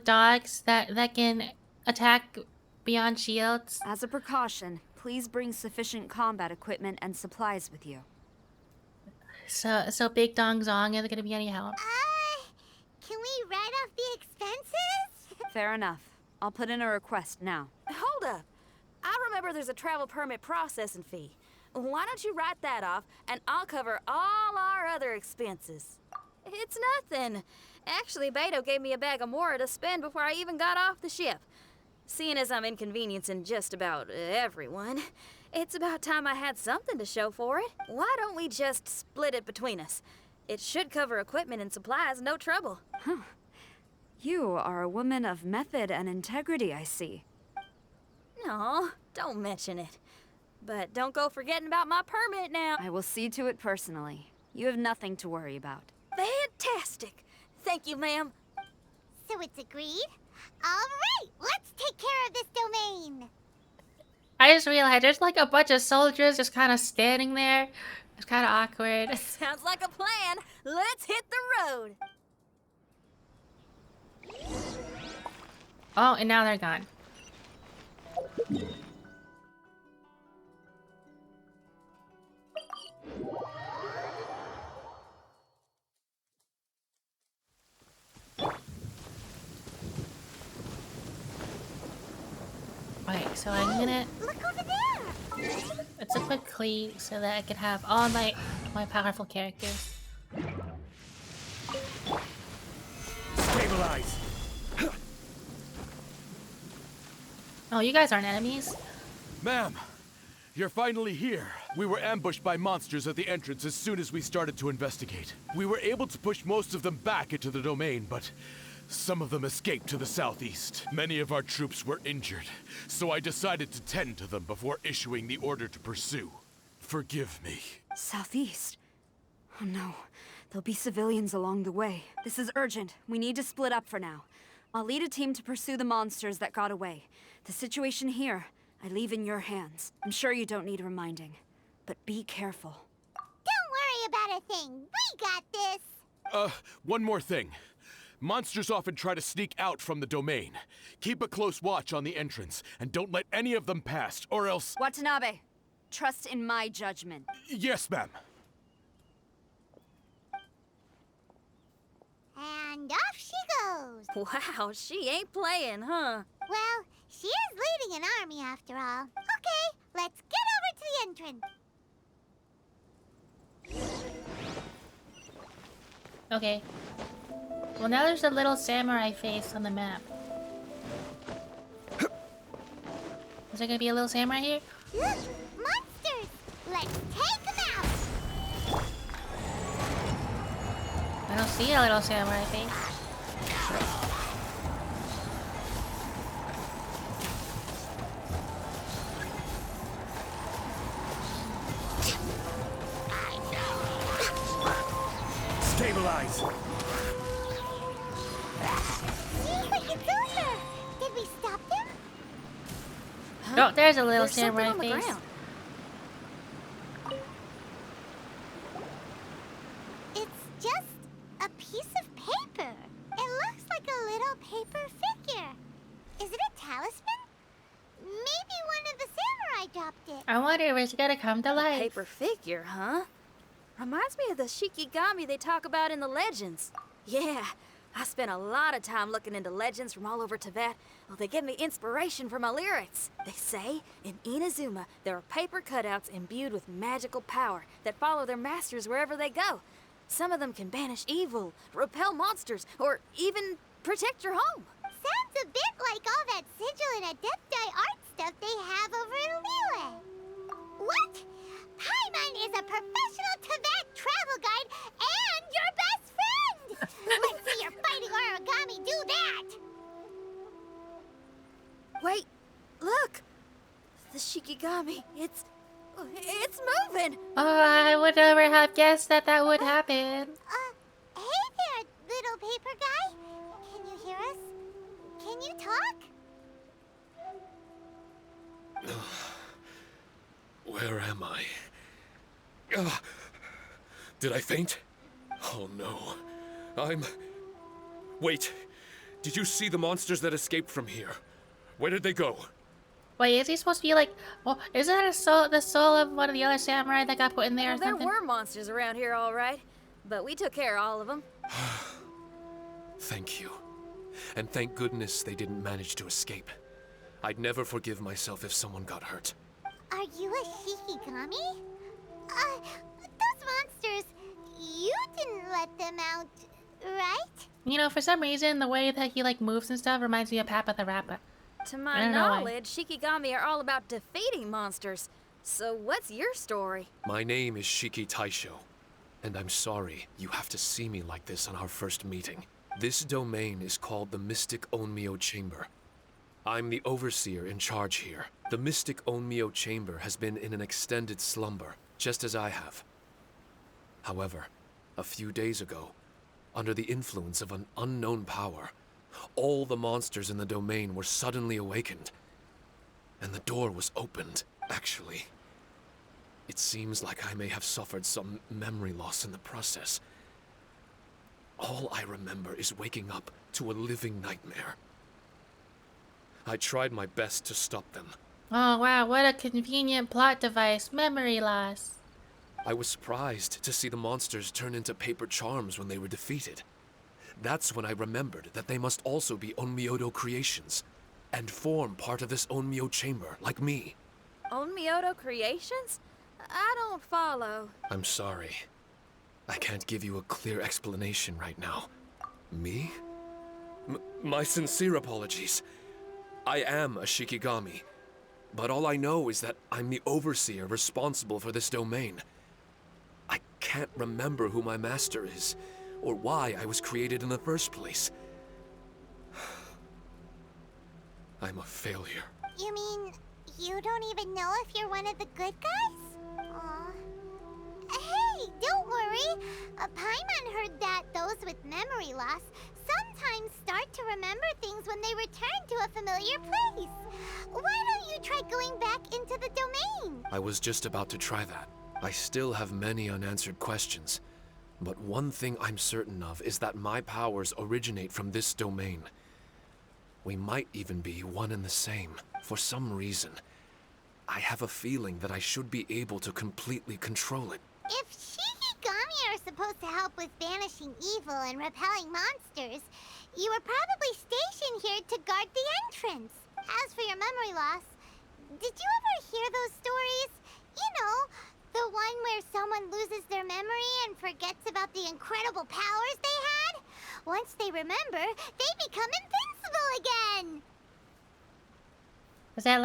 dogs that can attack beyond shields? As a precaution, please bring sufficient combat equipment and supplies with you. So Big Dong Zong isn't gonna be any help. Can we write off the expenses? Fair enough. I'll put in a request now. Hold up. I remember there's a travel permit processing fee. Why don't you write that off, and I'll cover all our other expenses. It's nothing. Actually, Beto gave me a bag of Mora to spend before I even got off the ship. Seeing as I'm inconveniencing just about everyone, it's about time I had something to show for it. Why don't we just split it between us? It should cover equipment and supplies, no trouble. Huh. You are a woman of method and integrity, I see. No, don't mention it. But don't go forgetting about my permit now. I will see to it personally. You have nothing to worry about. Fantastic. Thank you, ma'am. So it's agreed? Alright, let's take care of this domain! I just realized there's like a bunch of soldiers just kind of standing there. It's kind of awkward. Sounds like a plan. Let's hit the road. Oh, and now they're gone. Okay, so I'm gonna... Look over there! Let's equip Clee so that I can have all my powerful characters. Stabilize. Oh, you guys aren't enemies? Ma'am, you're finally here. We were ambushed by monsters at the entrance as soon as we started to investigate. We were able to push most of them back into the domain, but some of them escaped to the southeast. Many of our troops were injured, so I decided to tend to them before issuing the order to pursue. Forgive me. Southeast? Oh no. There'll be civilians along the way. This is urgent. We need to split up for now. I'll lead a team to pursue the monsters that got away. The situation here, I leave in your hands. I'm sure you don't need reminding, but be careful. Don't worry about a thing. We got this. One more thing. Monsters often try to sneak out from the domain. Keep a close watch on the entrance, and don't let any of them pass, or else... Watanabe, trust in my judgment. Yes, ma'am. And off she goes. Wow, she ain't playing, huh? Well, she is leading an army after all. Okay, let's get over to the entrance. Okay. Well, now there's a little samurai face on the map. Is there gonna be a little samurai here? Look, monsters! Let's take them out! I don't see a little samurai face. Stabilize. Seems like it's over. Did we stop them? Oh, there's a little There's something samurai on the face. ground. It's just a piece of paper. It looks like a little paper figure. Is it a talisman? Maybe one of the samurai dropped it. I wonder if it's gonna come to life. Paper figure, huh? Reminds me of the Shikigami they talk about in the legends. Yeah, I spent a lot of time looking into legends from all over Tibet. Well, they give me inspiration for my lyrics. They say in Inazuma there are paper cutouts imbued with magical power that follow their masters wherever they go. Some of them can banish evil, repel monsters, or even protect your home. Sounds a bit like all that sigil and adepti art stuff they have over in Liyue. What? Paimon is a professional Tibet travel guide and your best friend! Let's see your fighting origami do that! Wait, look! The Shikigami, it's moving! Oh, I would never have guessed that would happen. Hey there, little paper guy. Can you hear us? Can you talk? Where am I? Ugh. Did I faint? Oh no. Wait. Did you see the monsters that escaped from here? Where did they go? Wait, is he supposed to be like... Oh, is that the soul of one of the other samurai that got put in there or There something? were monsters around here, all right. But we took care of all of them. Thank you. And thank goodness they didn't manage to escape. I'd never forgive myself if someone got hurt. Are you a Shikigami? Those monsters, you didn't let them out, right? You know, for some reason, the way that he like moves and stuff reminds me of Papa the Rapper. To I my don't know why. knowledge, Shikigami are all about defeating monsters. So what's your story? My name is Shiki Taisho, and I'm sorry you have to see me like this on our first meeting. This domain is called the Mystic Onmyo Chamber. I'm the overseer in charge here. The Mystic Onmyo Chamber has been in an extended slumber, just as I have. However, a few days ago, under the influence of an unknown power, all the monsters in the domain were suddenly awakened, and the door was opened. Actually, it seems like I may have suffered some memory loss in the process. All I remember is waking up to a living nightmare. I tried my best to stop them. Oh wow, what a convenient plot device. Memory loss. I was surprised to see the monsters turn into paper charms when they were defeated. That's when I remembered that they must also be Onmyodo creations, and form part of this Onmyo chamber, like me. Onmyodo creations? I don't follow. I'm sorry. I can't give you a clear explanation right now. Me? My sincere apologies. I am a Shikigami, but all I know is that I'm the overseer responsible for this domain. I can't remember who my master is, or why I was created in the first place. I'm a failure. You mean you don't even know if you're one of the good guys? Aw. Hey, don't worry. Paimon heard that those with memory loss sometimes start to remember things when they return to a familiar place. Why don't you try going back into the domain? I was just about to try that. I still have many unanswered questions, but one thing I'm certain of is that my powers originate from this domain. We might even be one and the same. For some reason, I have a feeling that I should be able to completely control it. If Shikigami are supposed to help with banishing evil and repelling monsters, you were probably stationed here to guard the entrance. As for your memory loss, did you ever hear those stories? You know, the one where someone loses their memory and forgets about the incredible powers they had? Once they remember, they become invincible again! Is that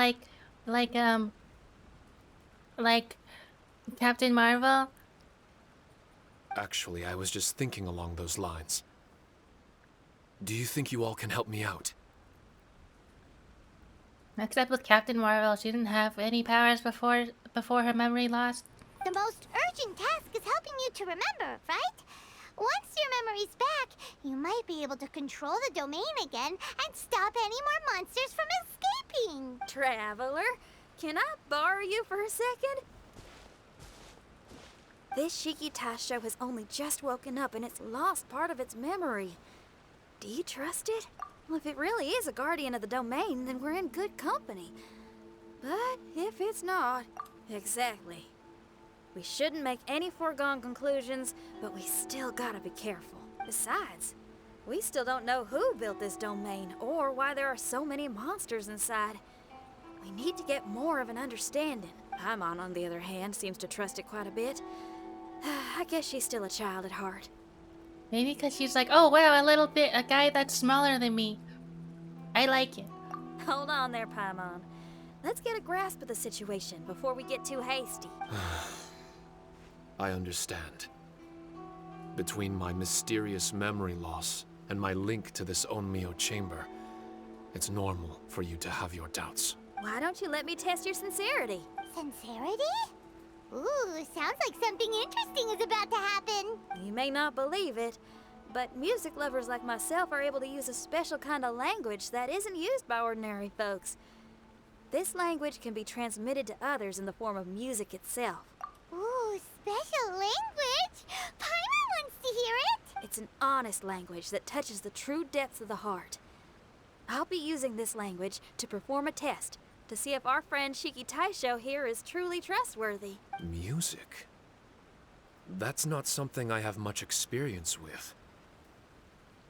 like Captain Marvel? Actually, I was just thinking along those lines. Do you think you all can help me out? Except with Captain Marvel, she didn't have any powers before her memory loss. The most urgent task is helping you to remember, right? Once your memory's back, you might be able to control the domain again and stop any more monsters from escaping. Traveler, can I borrow you for a second? This Shiki Taisho has only just woken up and it's lost part of its memory. Do you trust it? Well, if it really is a guardian of the domain, then we're in good company. But if it's not, exactly. We shouldn't make any foregone conclusions, but we still gotta be careful. Besides, we still don't know who built this domain or why there are so many monsters inside. We need to get more of an understanding. Paimon, on the other hand, seems to trust it quite a bit. I guess she's still a child at heart. Maybe because she's like, oh wow, a guy that's smaller than me. I like it. Hold on there, Paimon. Let's get a grasp of the situation before we get too hasty. I understand. Between my mysterious memory loss and my link to this Onmyo chamber, it's normal for you to have your doubts. Why don't you let me test your sincerity? Sincerity? Ooh, sounds like something interesting is about to happen. You may not believe it, but music lovers like myself are able to use a special kind of language that isn't used by ordinary folks. This language can be transmitted to others in the form of music itself. Ooh, special language! Paimon wants to hear it! It's an honest language that touches the true depths of the heart. I'll be using this language to perform a test to see if our friend Shiki Taisho here is truly trustworthy. Music? That's not something I have much experience with.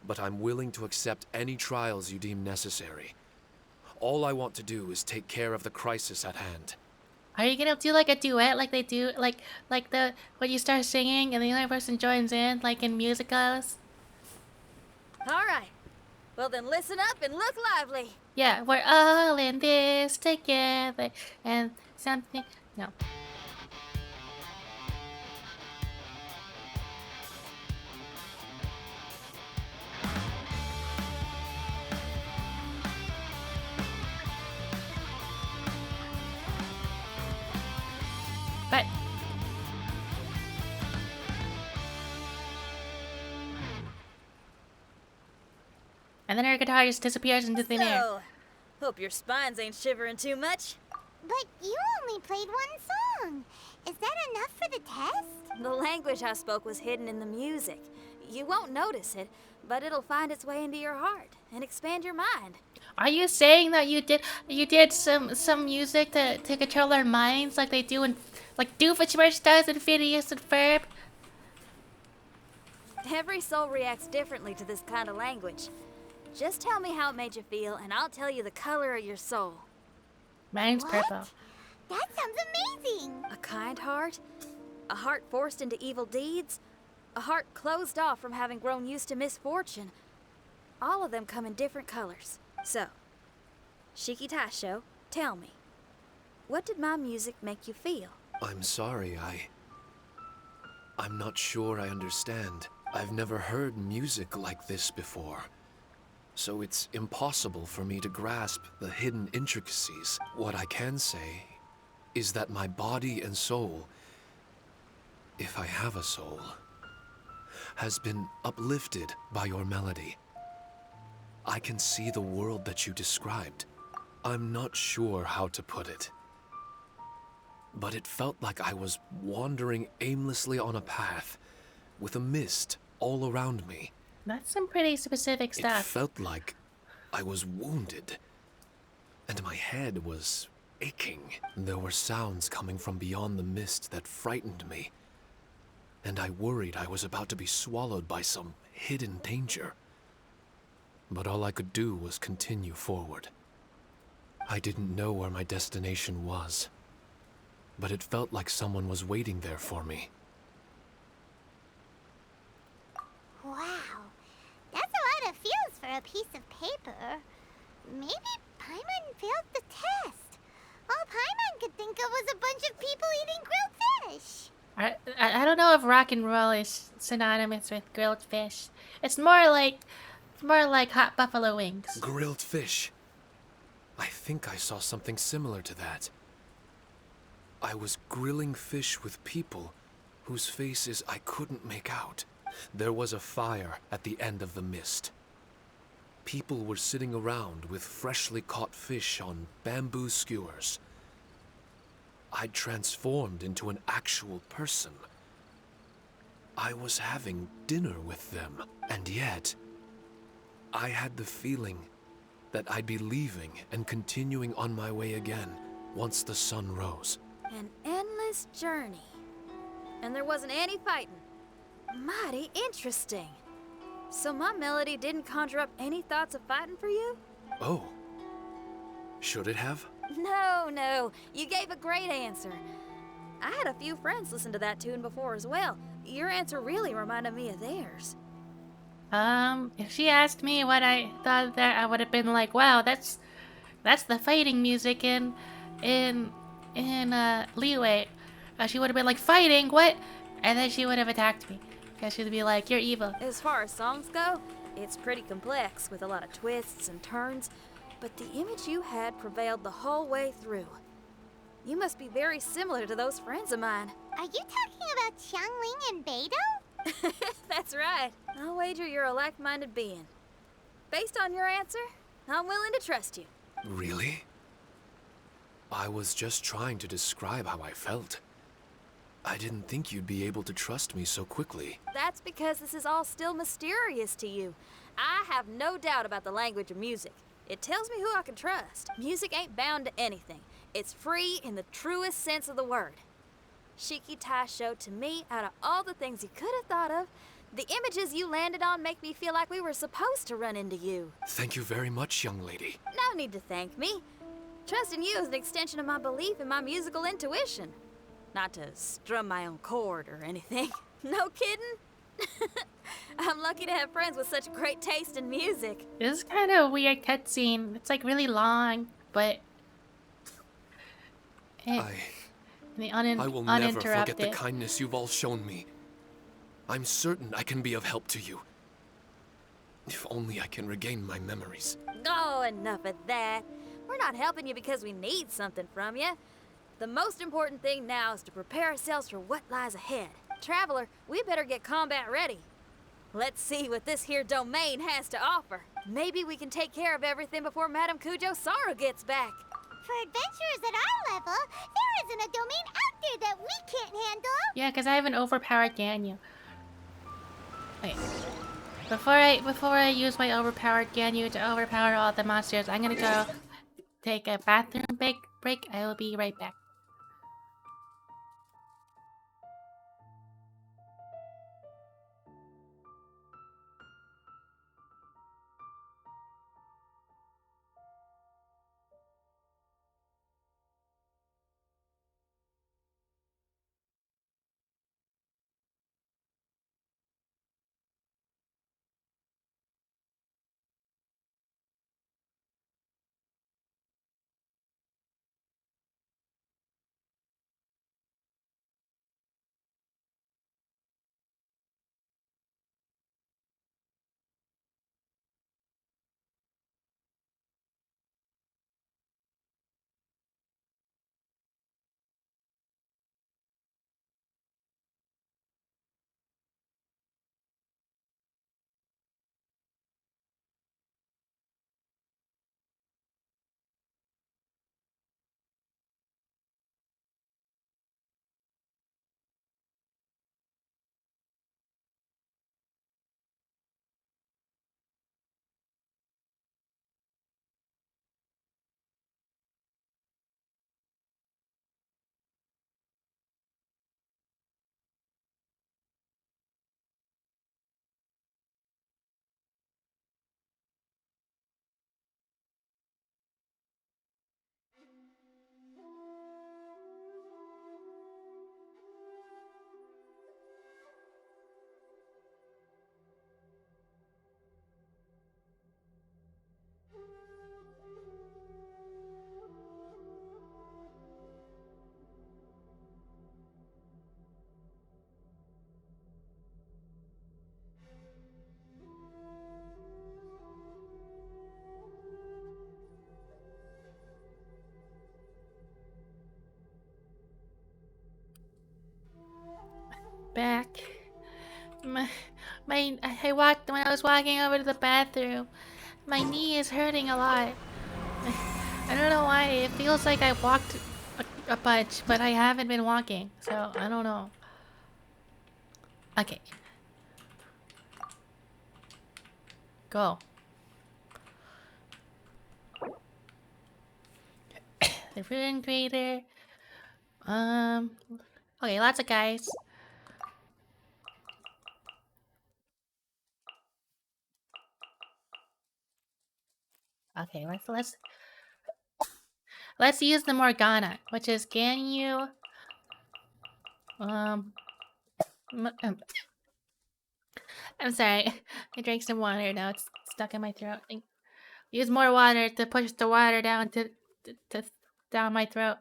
But I'm willing to accept any trials you deem necessary. All I want to do is take care of the crisis at hand. Are you gonna do like a duet like they do like the when you start singing and the other person joins in like in musicals? Alright. Well then listen up and look lively. Yeah, we're all in this together and something no. But and then her guitar just disappears into thin air. So, hope your spines ain't shivering too much. But you only played one song. Is that enough for the test? The language I spoke was hidden in the music. You won't notice it, but it'll find its way into your heart and expand your mind. Are you saying that you did some music to control our minds like they do in like Doofenshmirtz does in Phineas and Ferb? Every soul reacts differently to this kind of language. Just tell me how it made you feel, and I'll tell you the color of your soul. Mine's What? purple. That sounds amazing! A kind heart? A heart forced into evil deeds? A heart closed off from having grown used to misfortune? All of them come in different colors. So, Shiki Taisho, tell me, what did my music make you feel? I'm sorry, I'm not sure I understand. I've never heard music like this before. So it's impossible for me to grasp the hidden intricacies. What I can say is that my body and soul, if I have a soul, has been uplifted by your melody. I can see the world that you described. I'm not sure how to put it. But it felt like I was wandering aimlessly on a path with a mist all around me. That's some pretty specific It stuff. felt like I was wounded, and my head was aching. There were sounds coming from beyond the mist that frightened me, and I worried I was about to be swallowed by some hidden danger. But all I could do was continue forward. I didn't know where my destination was, but it felt like someone was waiting there for me. Wow, that's a lot of feels for a piece of paper. Maybe Paimon failed the test. All Paimon could think of was a bunch of people eating grilled fish. I don't know if rock and roll is synonymous with grilled fish. It's more like hot buffalo wings. Grilled fish. I think I saw something similar to that. I was grilling fish with people whose faces I couldn't make out. There was a fire at the end of the mist. People were sitting around with freshly caught fish on bamboo skewers. I'd transformed into an actual person. I was having dinner with them, and yet I had the feeling that I'd be leaving and continuing on my way again once the sun rose. An endless journey. And there wasn't any fighting. Mighty interesting. So my melody didn't conjure up any thoughts of fighting for you? Oh. Should it have? No. You gave a great answer. I had a few friends listen to that tune before as well. Your answer really reminded me of theirs. If she asked me what I thought that, I would have been like, wow, that's the fighting music in Liyue. She would have been like, fighting? What? And then she would have attacked me. Because she'd be like, you're evil. As far as songs go, it's pretty complex with a lot of twists and turns, but the image you had prevailed the whole way through. You must be very similar to those friends of mine. Are you talking about Xiangling and Beidou? That's right. I'll wager you're a like-minded being. Based on your answer, I'm willing to trust you. Really? I was just trying to describe how I felt. I didn't think you'd be able to trust me so quickly. That's because this is all still mysterious to you. I have no doubt about the language of music. It tells me who I can trust. Music ain't bound to anything. It's free in the truest sense of the word. Shiki Taisho, to me, out of all the things you could have thought of, the images you landed on make me feel like we were supposed to run into you. Thank you very much, young lady. No need to thank me. Trusting you is an extension of my belief in my musical intuition. Not to strum my own chord or anything. No kidding? I'm lucky to have friends with such great taste in music. This is kind of a weird cutscene. It's like really long, but I will never forget the uninterrupted. kindness you've all shown me. I'm certain I can be of help to you. If only I can regain my memories. Oh, enough of that. We're not helping you because we need something from you. The most important thing now is to prepare ourselves for what lies ahead. Traveler, we better get combat ready. Let's see what this here domain has to offer. Maybe we can take care of everything before Madame Kujo Sara gets back. For adventurers at our level, there isn't a domain out there that we can't handle. Yeah, because I have an overpowered Ganyu. Wait. Before I use my overpowered Ganyu to overpower all the monsters, I'm gonna go take a bathroom break. I will be right back. Back. When I was walking over to the bathroom. My knee is hurting a lot. I don't know why. It feels like I walked a bunch, but I haven't been walking, so I don't know. Okay. Go. The ruin crater. Okay, lots of guys. Okay, let's use the Morgana, which is Ganyu. Um, I'm sorry. I drank some water. Now it's stuck in my throat. Use more water to push the water down to down my throat.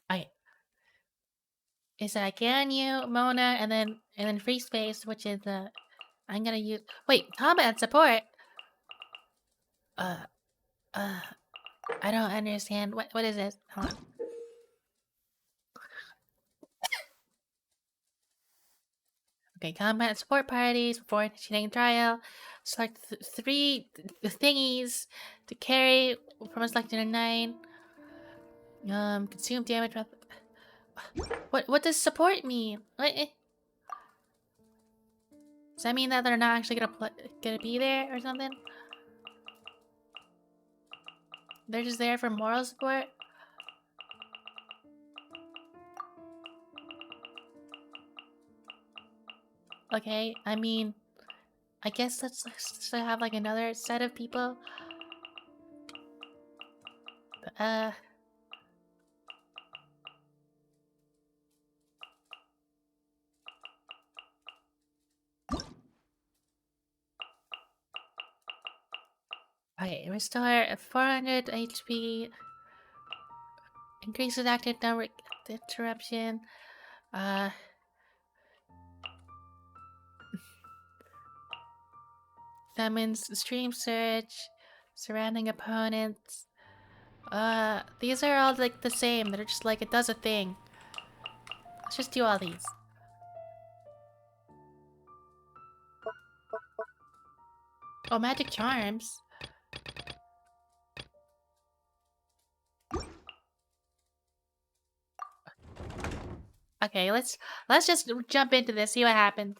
Okay. It's Ganyu, Mona, and then free space, which is I'm gonna use. Wait, combat support. Uh, I don't understand. What is this? Hold on. Okay, combat and support parties before initiating trial. Select 3 thingies to carry from a selection of 9. Consume damage. What does support mean? Does that mean that they're not actually gonna be there or something? They're just there for moral support? Okay, I mean, I guess let's have like another set of people. Okay, restore 400 HP. Increases active network interruption. Summons stream search. Surrounding opponents. These are all like the same. They're just like, it does a thing. Let's just do all these. Oh, magic charms. Okay, let's just jump into this, see what happens.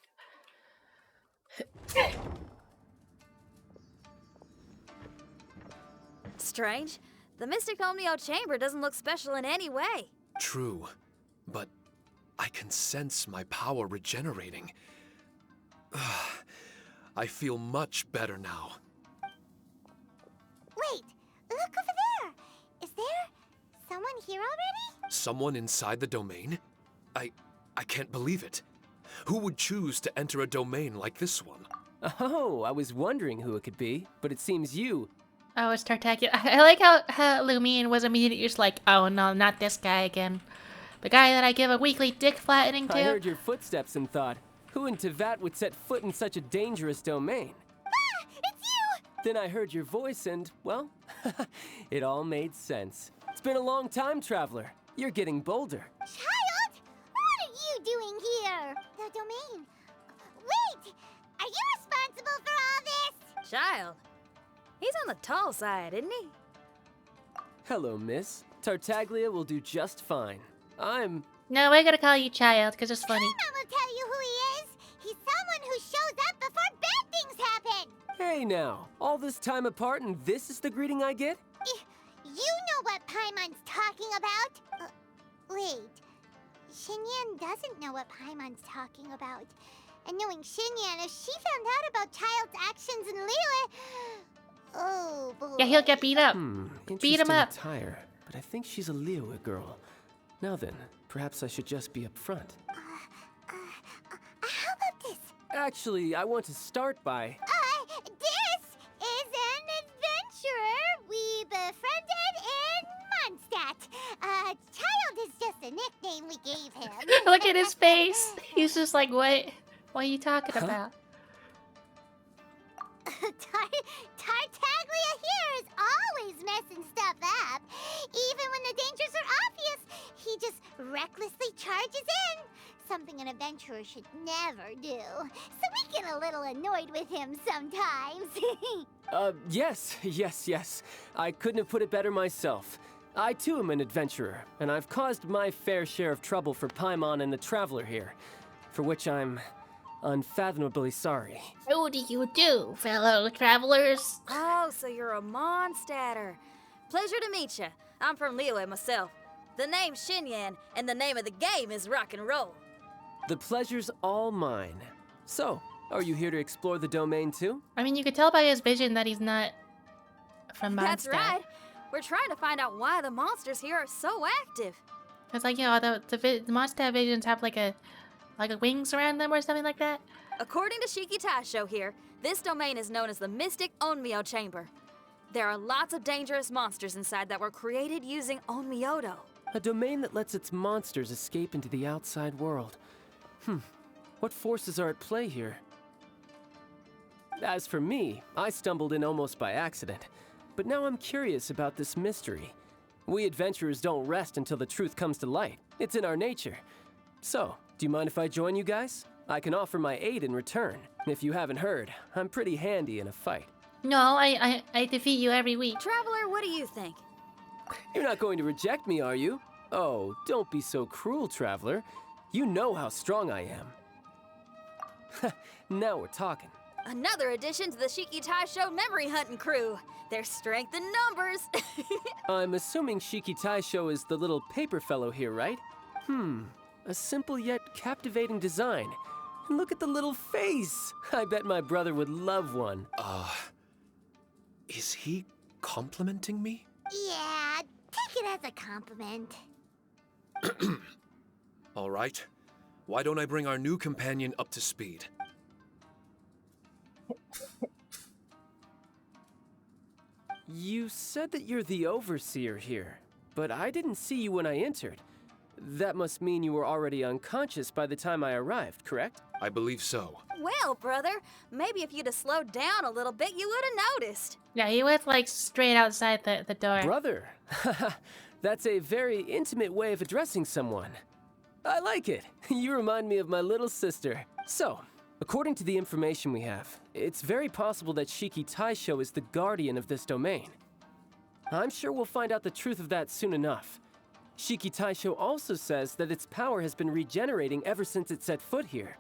Strange. The Mystic Omnio Chamber doesn't look special in any way. True, but I can sense my power regenerating. I feel much better now. Wait, look over there. Is there someone here already? Someone inside the domain? I can't believe it. Who would choose to enter a domain like this one? Oh, I was wondering who it could be, but it seems you. Oh, it's Tartacular. I like how Lumine was immediately just like, oh no, not this guy again. The guy that I give a weekly dick flattening to. I heard your footsteps and thought, who in Tevat would set foot in such a dangerous domain? Ah, it's you! Then I heard your voice and, well, it all made sense. It's been a long time, Traveler. You're getting bolder. Child, what are you doing here? The domain. Wait, are you responsible for all this? Child. He's on the tall side, isn't he? Hello, miss. Tartaglia will do just fine. No, we're gonna call you Child, because it's funny. Paimon will tell you who he is. He's someone who shows up before bad things happen. Hey now, all this time apart and this is the greeting I get? You know what Paimon's talking about? Wait. Xinyan doesn't know what Paimon's talking about. And knowing Xinyan, if she found out about Child's actions in Liyue... Oh, boy. Yeah, he'll get beat up. Beat him Interesting up. attire, but I think she's a Liyue girl. Now then, perhaps I should just be up front. How about this? Actually, I want to start by... This is an adventurer we befriended in Mondstadt. Child is just a nickname we gave him. Look at his face. He's just like, what? What are you talking about? Tartaglia here is always messing stuff up. Even when the dangers are obvious, he just recklessly charges in. Something an adventurer should never do. So we get a little annoyed with him sometimes. Yes. I couldn't have put it better myself. I too am an adventurer, and I've caused my fair share of trouble for Paimon and the Traveler here, for which I'm unfathomably sorry. How do you do, fellow travelers? Oh, so you're a Mondstadter. Pleasure to meet you. I'm from Liyue myself. The name's Xinyan, and the name of the game is rock and roll. The pleasure's all mine. So, are you here to explore the domain too? I mean, you could tell by his vision that he's not from Mondstadt. That's right. We're trying to find out why the monsters here are so active. It's like, you know, the Mondstadt visions have like a wings around them or something like that. According to Shiki Taisho here, this domain is known as the Mystic Onmyo Chamber. There are lots of dangerous monsters inside that were created using Onmyodo. A domain that lets its monsters escape into the outside world. What forces are at play here? As for me, I stumbled in almost by accident. But now I'm curious about this mystery. We adventurers don't rest until the truth comes to light. It's in our nature. So, do you mind if I join you guys? I can offer my aid in return. If you haven't heard, I'm pretty handy in a fight. No, I defeat you every week. Traveler, what do you think? You're not going to reject me, are you? Oh, don't be so cruel, Traveler. You know how strong I am. Now we're talking. Another addition to the Shiki Taisho memory hunting crew. There's strength in numbers. I'm assuming Shiki Taisho is the little paper fellow here, right? A simple yet captivating design. And look at the little face! I bet my brother would love one. Is he complimenting me? Yeah, take it as a compliment. All right. Why don't I bring our new companion up to speed? You said that you're the overseer here, but I didn't see you when I entered. That must mean you were already unconscious by the time I arrived, correct? I believe so. Well, brother, maybe if you'd have slowed down a little bit, you would have noticed. Yeah, he was like straight outside the door. Brother? That's a very intimate way of addressing someone. I like it. You remind me of my little sister. So, according to the information we have, it's very possible that Shiki Taisho is the guardian of this domain. I'm sure we'll find out the truth of that soon enough. Shiki Taisho also says that its power has been regenerating ever since it set foot here.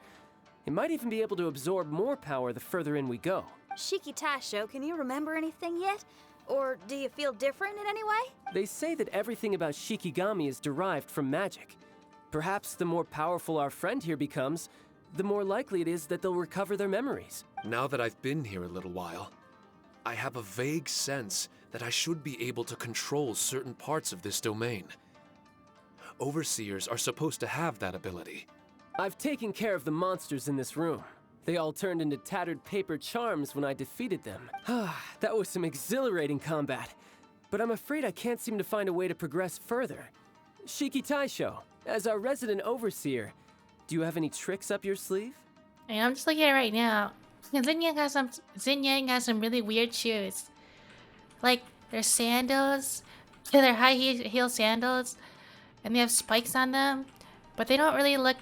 It might even be able to absorb more power the further in we go. Shiki Taisho, can you remember anything yet? Or do you feel different in any way? They say that everything about Shikigami is derived from magic. Perhaps the more powerful our friend here becomes, the more likely it is that they'll recover their memories. Now that I've been here a little while, I have a vague sense that I should be able to control certain parts of this domain. Overseers are supposed to have that ability. I've taken care of the monsters in this room. They all turned into tattered paper charms when I defeated them. That was some exhilarating combat. But I'm afraid I can't seem to find a way to progress further. Shiki Taisho, as our resident overseer, do you have any tricks up your sleeve? And I'm just looking at it right now. Xin Yang has some really weird shoes. Like, they're sandals. They're high heel sandals. And they have spikes on them. But they don't really look...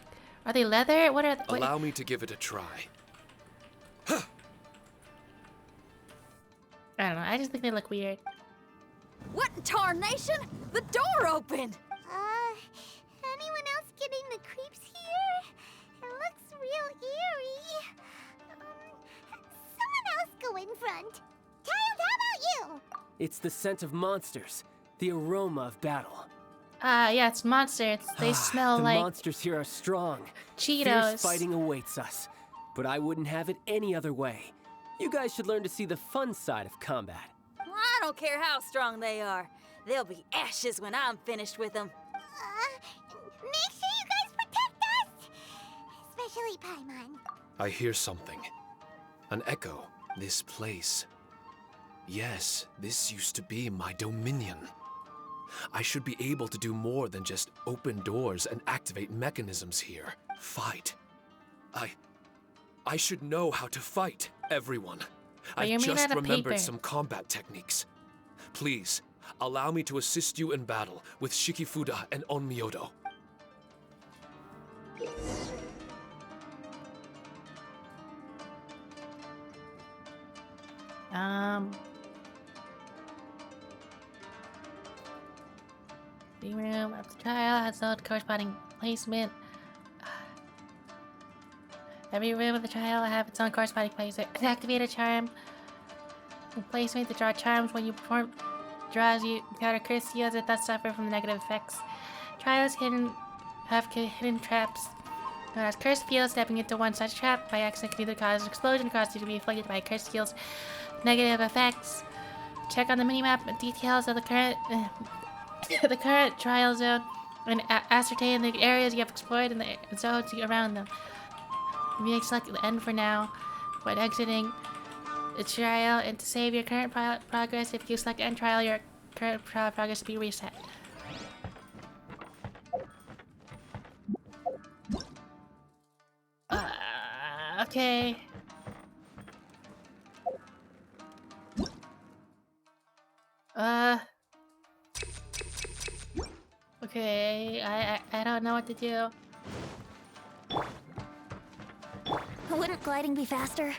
Are they leather? What are... What? Allow me to give it a try. I don't know. I just think they look weird. What in tarnation? The door opened! Anyone else getting the creeps here? It looks real eerie. Someone else go in front. Child, how about you? It's the scent of monsters, the aroma of battle. Yeah, it's monsters. They smell the like monsters here are strong. Cheetos. Fierce fighting awaits us. But I wouldn't have it any other way. You guys should learn to see the fun side of combat. I don't care how strong they are. They'll be ashes when I'm finished with them. Make sure you guys protect us! Especially Paimon. I hear something. An echo. This place. Yes, this used to be my dominion. I should be able to do more than just open doors and activate mechanisms here. Fight. I should know how to fight, everyone. But you're I made just out of remembered paper. some combat techniques. Please, allow me to assist you in battle with Shikifuda and Onmyodo. The room of the trial has no corresponding placement. Every room of the trial will have its own corresponding placement. Activate a charm. Placement to draw charms when you perform draws you encounter cursed heals and thus suffer from the negative effects. Trials have hidden traps. Known as cursed fields, stepping into one such trap by accident can either cause an explosion or cause you to be afflicted by cursed fields. Negative effects. Check on the minimap details of the current the current trial zone and ascertain the areas you have explored and the zones around them. You may select the end for now when exiting the trial, and to save your current progress, if you select end trial, your current trial progress will be reset. Okay. Okay, I don't know what to do. Wouldn't gliding be faster?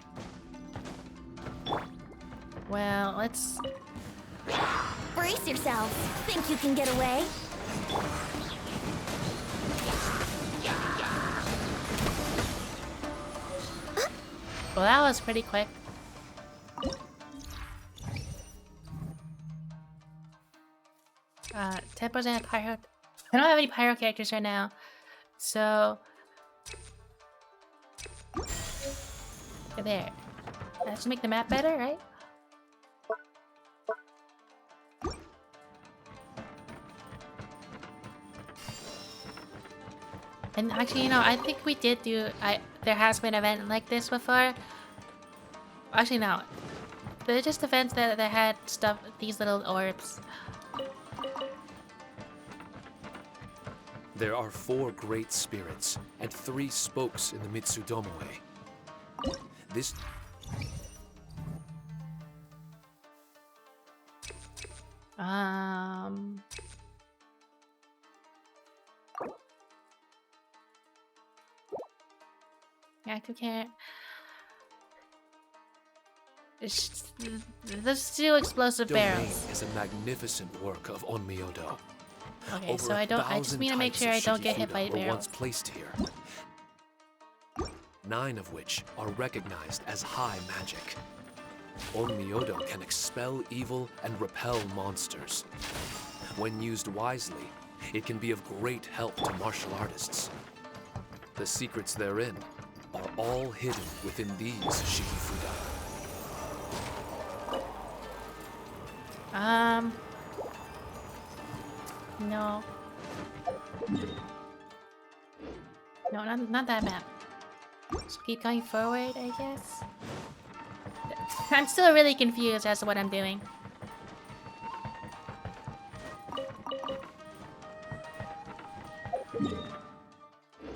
Well, let's... Brace yourself. Think you can get away? Well, that was pretty quick. Tempos and pyro. I don't have any pyro characters right now, so there. Let's make the map better, right? And actually, you know, I think we did do. There has been an event like this before. Actually, no. They're just events that had stuff. These little orbs. There are 4 great spirits and 3 spokes in the Mitsudomoe. This... I can't. There's 2 explosive Domain barrels. is a magnificent work of Onmyodo. Okay, Over so I just need to make sure I don't get hit by were barrels. once placed here. 9 of which are recognized as high magic. Onmyodo can expel evil and repel monsters. When used wisely, it can be of great help to martial artists. The secrets therein are all hidden within these Shikifuda. No. No, not that map. So keep going forward, I guess. I'm still really confused as to what I'm doing.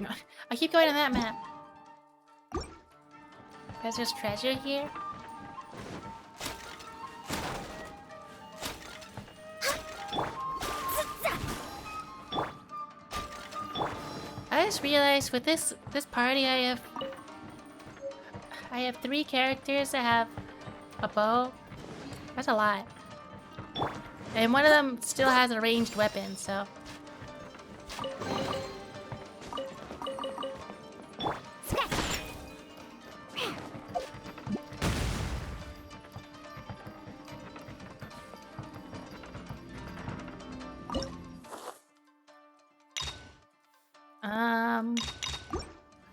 No, I keep going to that map. Because there's treasure here. I just realized with this party I have 3 characters that have a bow. That's a lot. And one of them still has a ranged weapon, so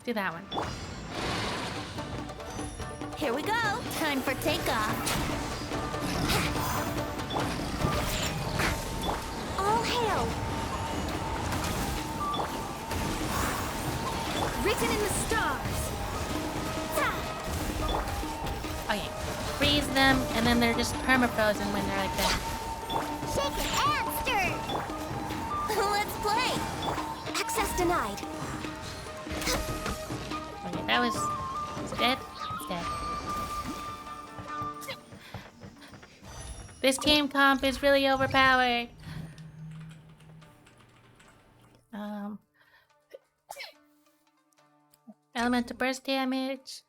do that one. Here we go. Time for takeoff. All hail. Written in the stars. Okay, freeze them, and then they're just perma-frozen when they're like that. Shake it and stir! Let's play. Access denied. Okay, that was... Is it dead? It's dead. This team comp is really overpowered. Elemental burst damage.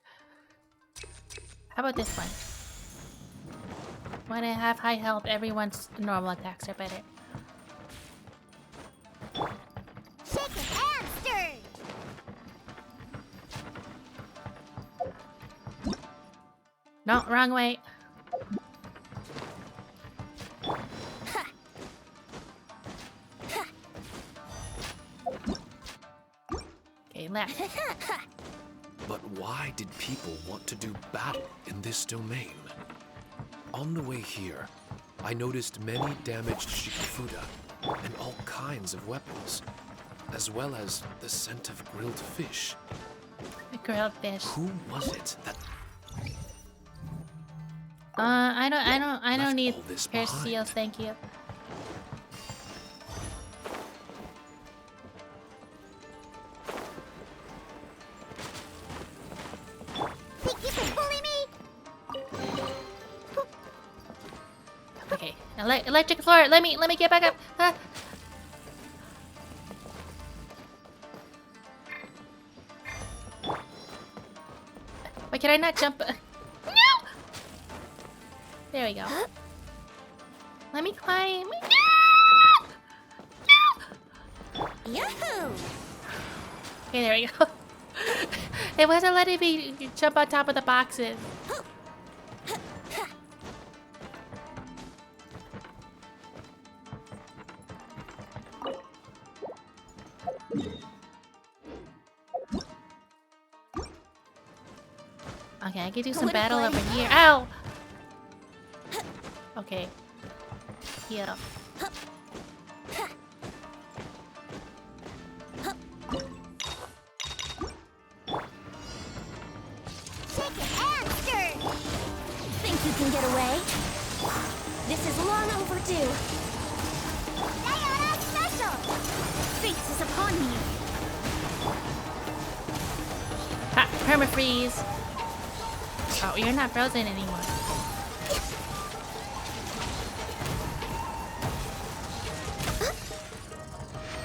How about this one? When I have high health, everyone's normal attacks are better. Shake it and stir! No, wrong way. Okay, left. But why did people want to do battle in this domain? On the way here, I noticed many damaged Shikifuda and all kinds of weapons, as well as the scent of grilled fish. The grilled fish. Who was it that I left don't need all this pierced behind? seals, thank you. Think you can bully me? Okay, electric floor. Let me get back up. Ah. can I not jump? No! There we go. Let me climb. No! Yahoo! Okay, there we go. It wasn't letting me jump on top of the boxes. Okay, I can do some battle over here. Ow! Okay. Heal. Think you can get away? This is long overdue. Sayonara special! Fate is upon me. Ha! Permafreeze! Oh, you're not frozen anymore.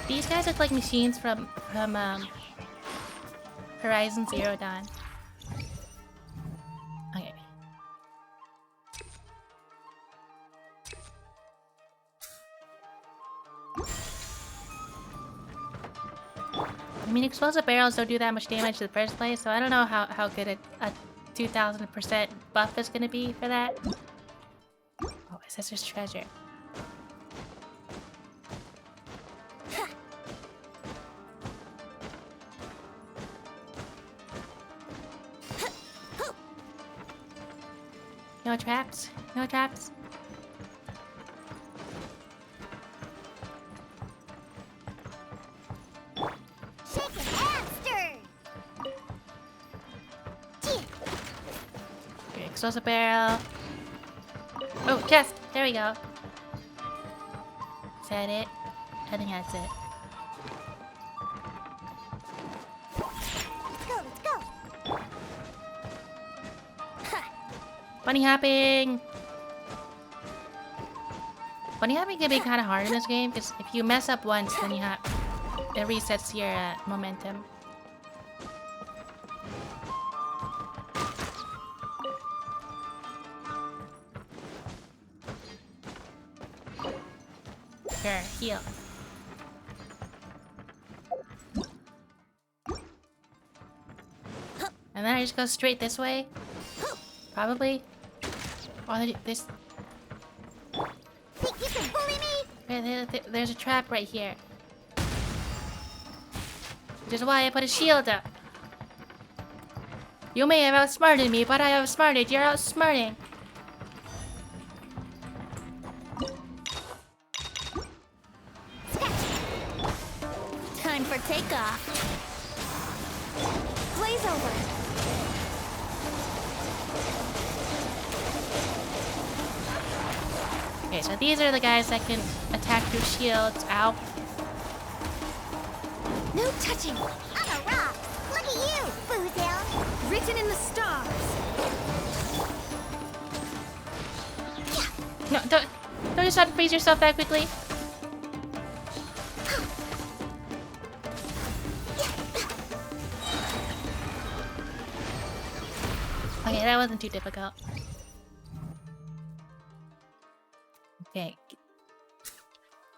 These guys look like machines from Horizon Zero Dawn. Okay. I mean, explosive barrels don't do that much damage in the first place, so I don't know how good a 2000% buff is gonna be for that. Oh, it says there's treasure. No traps? No traps? Okay, explosive barrel. Oh, chest! There we go. Is that it? I think that's it. Let's go! Bunny hopping! Bunny hopping can be kind of hard in this game because if you mess up once, then you have it resets your momentum. Sure, heal. And then I just go straight this way? Probably. Oh, this. Think you can bully me? There's a trap right here. Which is why I put a shield up. You may have outsmarted me, but I outsmarted your outsmarting. Time for takeoff. Blaze over. Okay, so these are the guys that can attack through shields. Ow. No touching. I'm a rock. Look at you, Boozle. Written in the stars. No, don't just unfreeze yourself that quickly. Okay, that wasn't too difficult. Okay.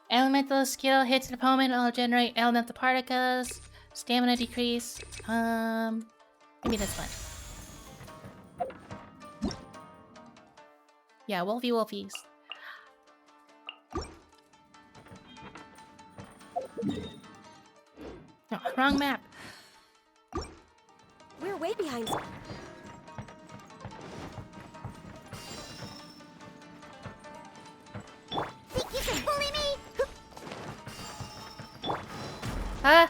Elemental skill hits an opponent will generate elemental particles. Stamina decrease. Maybe this one. Yeah, wolfie wolfies. No, wrong map. We're way behind. Think you can bully me? Ah!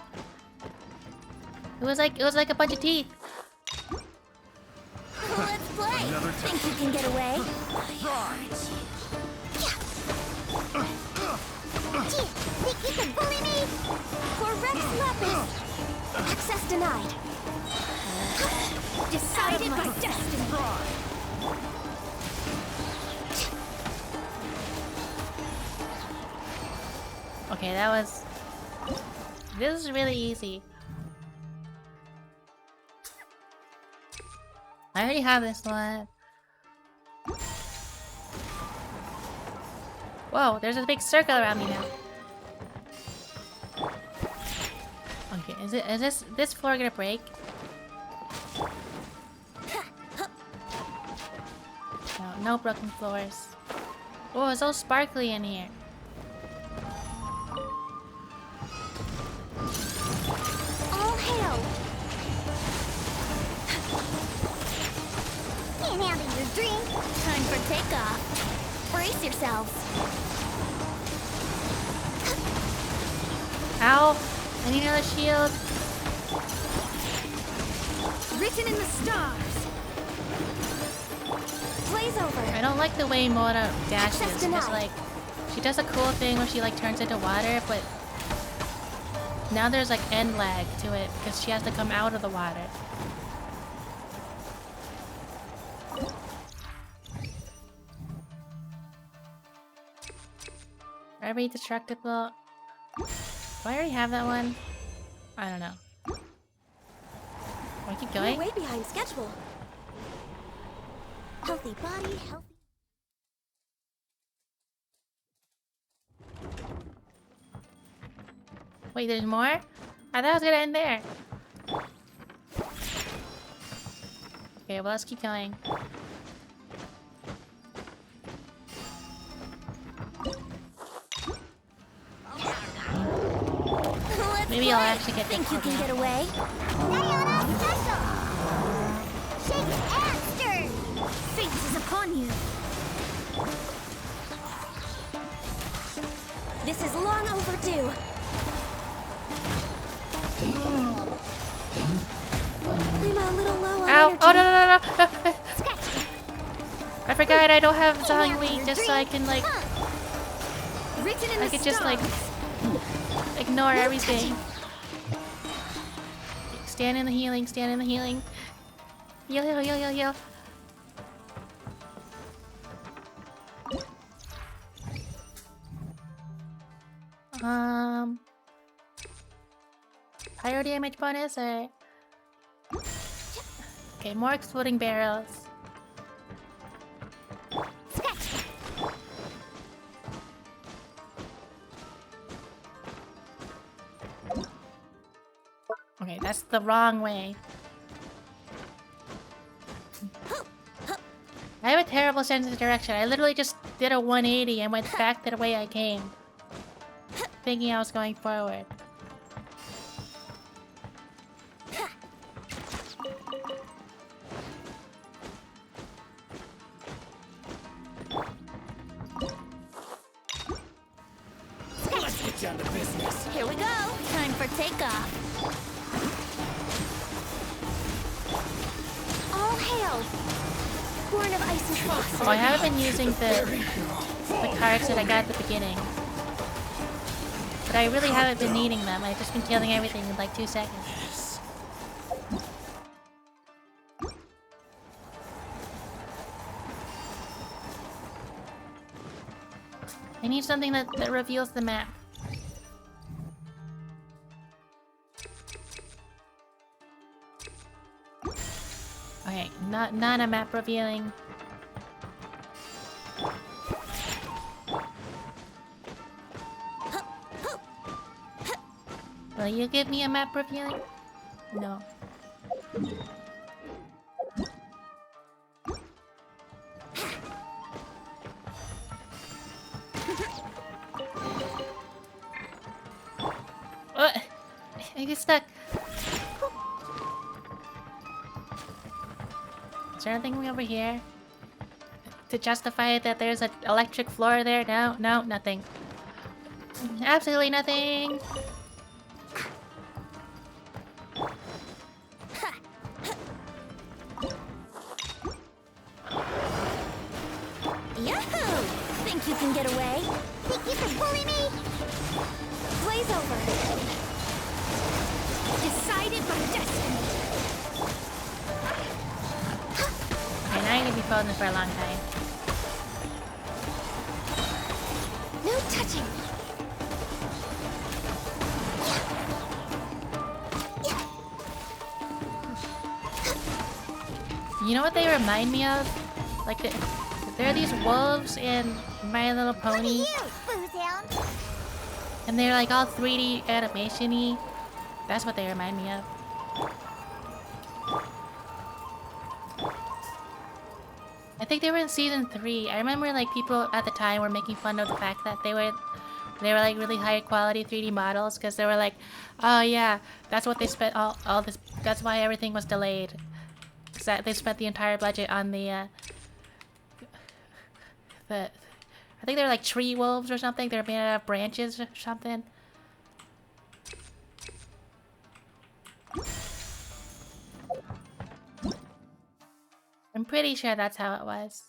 It was like a bunch of teeth. Let's play. Think you can get away? Think you can bully me? For Rex Lapis. Access denied. Decided by destiny. Okay, that was... This is really easy. I already have this one. Whoa, there's a big circle around me now. Okay, is this floor gonna break? No, no broken floors. Oh, it's so sparkly in here. All hail! Can't handle your drink. Time for takeoff. Brace yourselves. Ow! I need another shield. Written in the stars. Blaze over. I don't like the way Mona dashes. Access Because, denied. like, she does a cool thing where she, like, turns into water, but now there's, like, end lag to it because she has to come out of the water. Every destructible. Do I already have that one? I don't know. Do I keep going? We're way behind schedule. Healthy body, healthy. Wait, there's more? I thought I was gonna end there. Okay, well, let's keep going. Maybe I'll actually get Think you this can one. get away? Sayonara special! Shake and stir! Fate is upon you. This is long overdue. I'm a little low on Ow! energy. Oh, no, no, no, no! Scratch. I forgot I don't have Zhang Now Li your just so I drink. can, like, Written in I the could just, like, stars. ignore No everything. Stand in the healing, stand in the healing. Heal, heal, heal, heal, heal. Higher damage bonus or... Okay, more exploding barrels. Scratch. Okay, that's the wrong way. I have a terrible sense of direction. I literally just did a 180 and went back to the way I came. Thinking I was going forward. Let's get down to business. Here we go. Time for takeoff. All hail. Born of ice and frost. Oh, I haven't been using the cards that I got at the beginning. But I really haven't been needing them. I've just been killing everything in like 2 seconds. I need something that reveals the map. Okay, not a map revealing. Will you give me a map revealing? No. I get stuck. Is there anything over here? To justify that there's an electric floor there? No, no, nothing. Absolutely nothing. Yahoo! Think you can get away? Think you can bully me? Blaze over. Decided by destiny. Okay, now you're gonna be frozen for a long time. No touching. You know what they remind me of? Like, there are these wolves in My Little Pony. You, Boozound. And they're like all 3D animation-y. That's what they remind me of. I think they were in season 3. I remember like people at the time were making fun of the fact that they were like really high quality 3D models because they were like, oh yeah, that's what they spent all this. That's why everything was delayed. Because they spent the entire budget on the I think they're like tree wolves or something. They're made out of branches or something. I'm pretty sure that's how it was.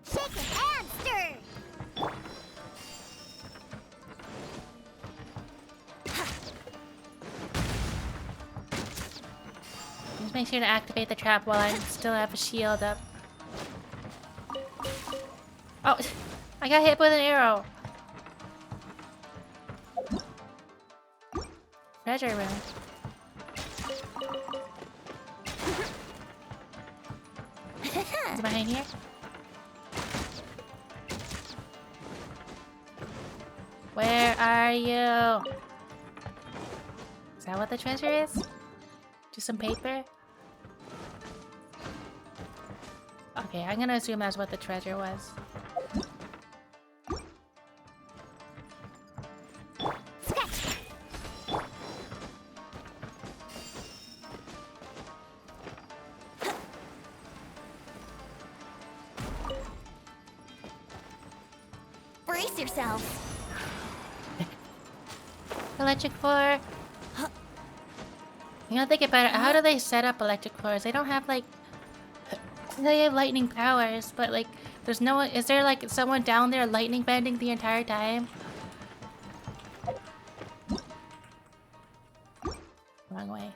Shake a hamster. Just make sure to activate the trap while I still have a shield up. Oh, I got hit with an arrow. Treasure room. Is it behind here? Where are you? Is that what the treasure is? Just some paper? Okay, I'm gonna assume that's what the treasure was. Brace yourselves. Electric floor. You gotta think about it. How do they set up electric floors? They don't have like... They have lightning powers, but like... There's no... Is there like someone down there lightning bending the entire time? Wrong way.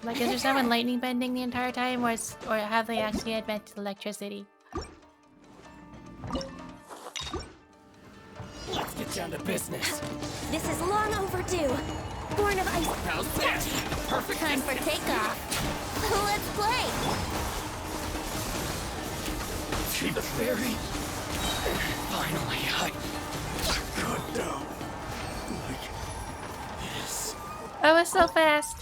Like, is there someone lightning bending the entire time, or have they actually invented electricity? Let's get down to business. This is long overdue. Born of ice. How's that? Perfect. Time for takeoff. Let's play. See the fairy? Finally, I could know. Like this. That was so fast.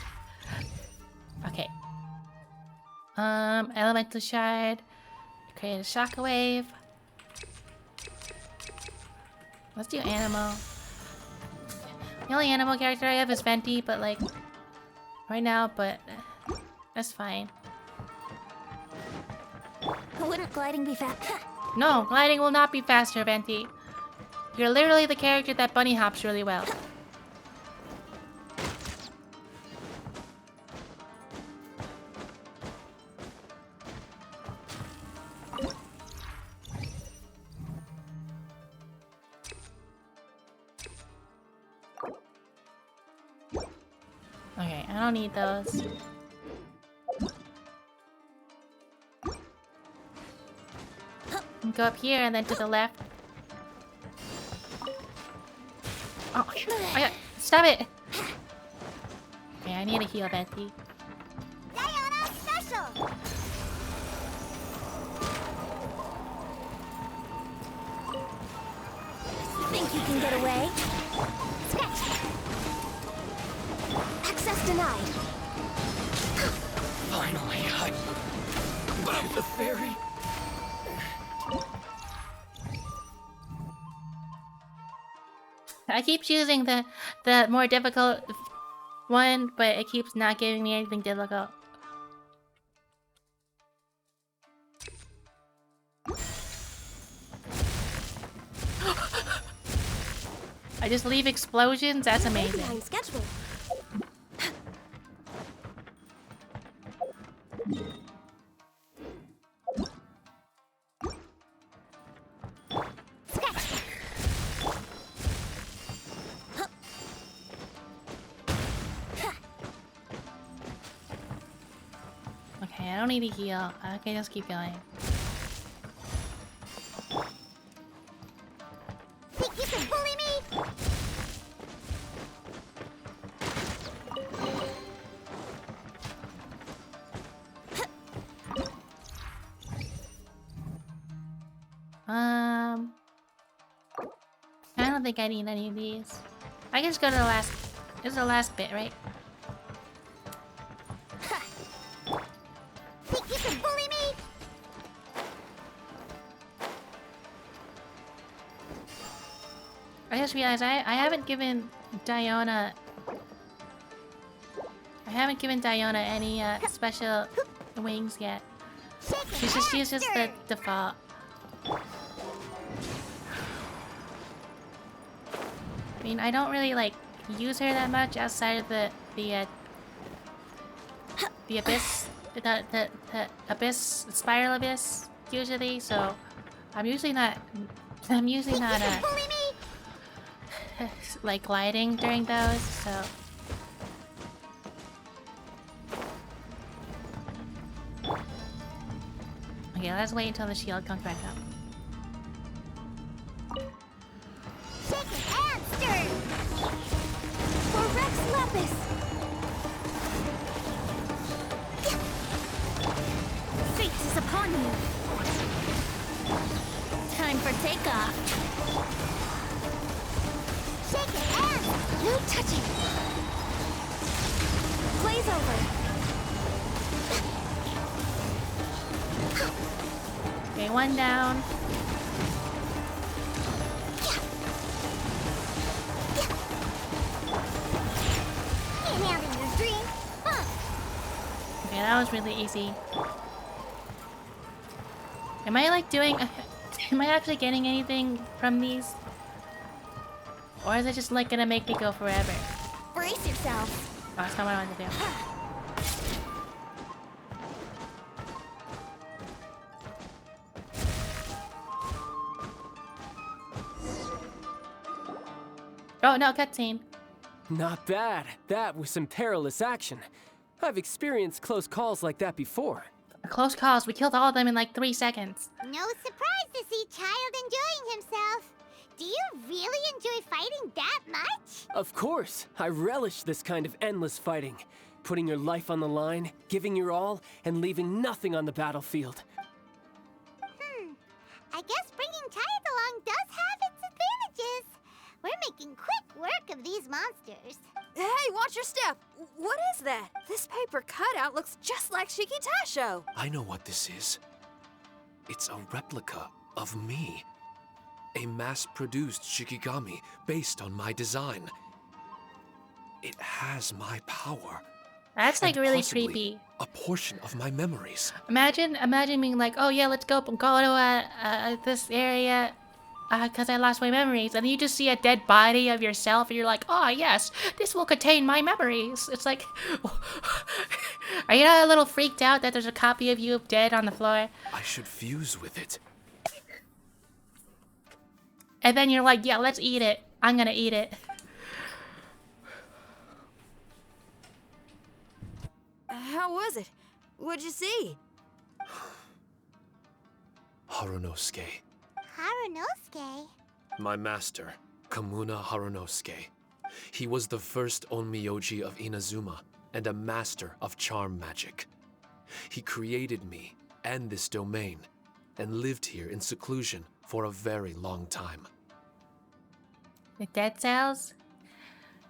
Okay. Elemental shard. Create a shockwave. Let's do animal. The only animal character I have is Venti, but like right now, but that's fine. Wouldn't gliding be fast? No, gliding will not be faster, Venti. You're literally the character that bunny hops really well. Okay, I don't need those. Go up here and then to the left. Oh, stop it! Okay, I need to heal Venti. Diana special. Think you can get away? Sketch. Access denied. Finally, I found the fairy. I keep choosing the more difficult one, but it keeps not giving me anything difficult. I just leave explosions? That's amazing. Sketchbook. Okay, I don't need to heal. Okay, just keep going. Think Think you can bully me? I don't think I need any of these. I can just go to the last. This is the last bit, right? Think you can bully me? I just realized I haven't given Diona. I haven't given Diona any special wings yet. She's just uses the default. I mean, I don't really like use her that much outside of the abyss, the abyss, spiral abyss usually. So I'm usually not like gliding during those. So okay, let's wait until the shield comes back up. Shaken and stirred! For Rex Lapis! Fate is upon you! Time for takeoff! Shaken and... No touching! Glaze over! Okay, one down. Okay, that was really easy. Am I like doing... Am I actually getting anything from these? Or is it just like gonna make me go forever? Brace yourself! Oh, that's not what I wanted to do. Oh no, cutscene. Not bad. That was some perilous action. I've experienced close calls like that before. Close calls. We killed all of them in like 3 seconds. No surprise to see Child enjoying himself. Do you really enjoy fighting that much? Of course. I relish this kind of endless fighting. Putting your life on the line, giving your all, and leaving nothing on the battlefield. I guess bringing Child along does have its advantages. We're making quick work of these monsters. Hey, watch your step! What is that? This paper cutout looks just like Shiki Tasho. I know what this is. It's a replica of me. A mass-produced Shikigami based on my design. It has my power. That's like and really possibly creepy. A portion of my memories. Imagine being like, oh yeah, let's go to this area, cause I lost my memories, and you just see a dead body of yourself, and you're like, oh yes, this will contain my memories. It's like, are you not a little freaked out that there's a copy of you dead on the floor? I should fuse with it. And then you're like, yeah, let's eat it. I'm gonna eat it. How was it? What'd you see? Harunosuke. Harunosuke? My master, Kamuna Harunosuke. He was the first Onmyoji of Inazuma and a master of charm magic. He created me and this domain and lived here in seclusion for a very long time. The dead cells?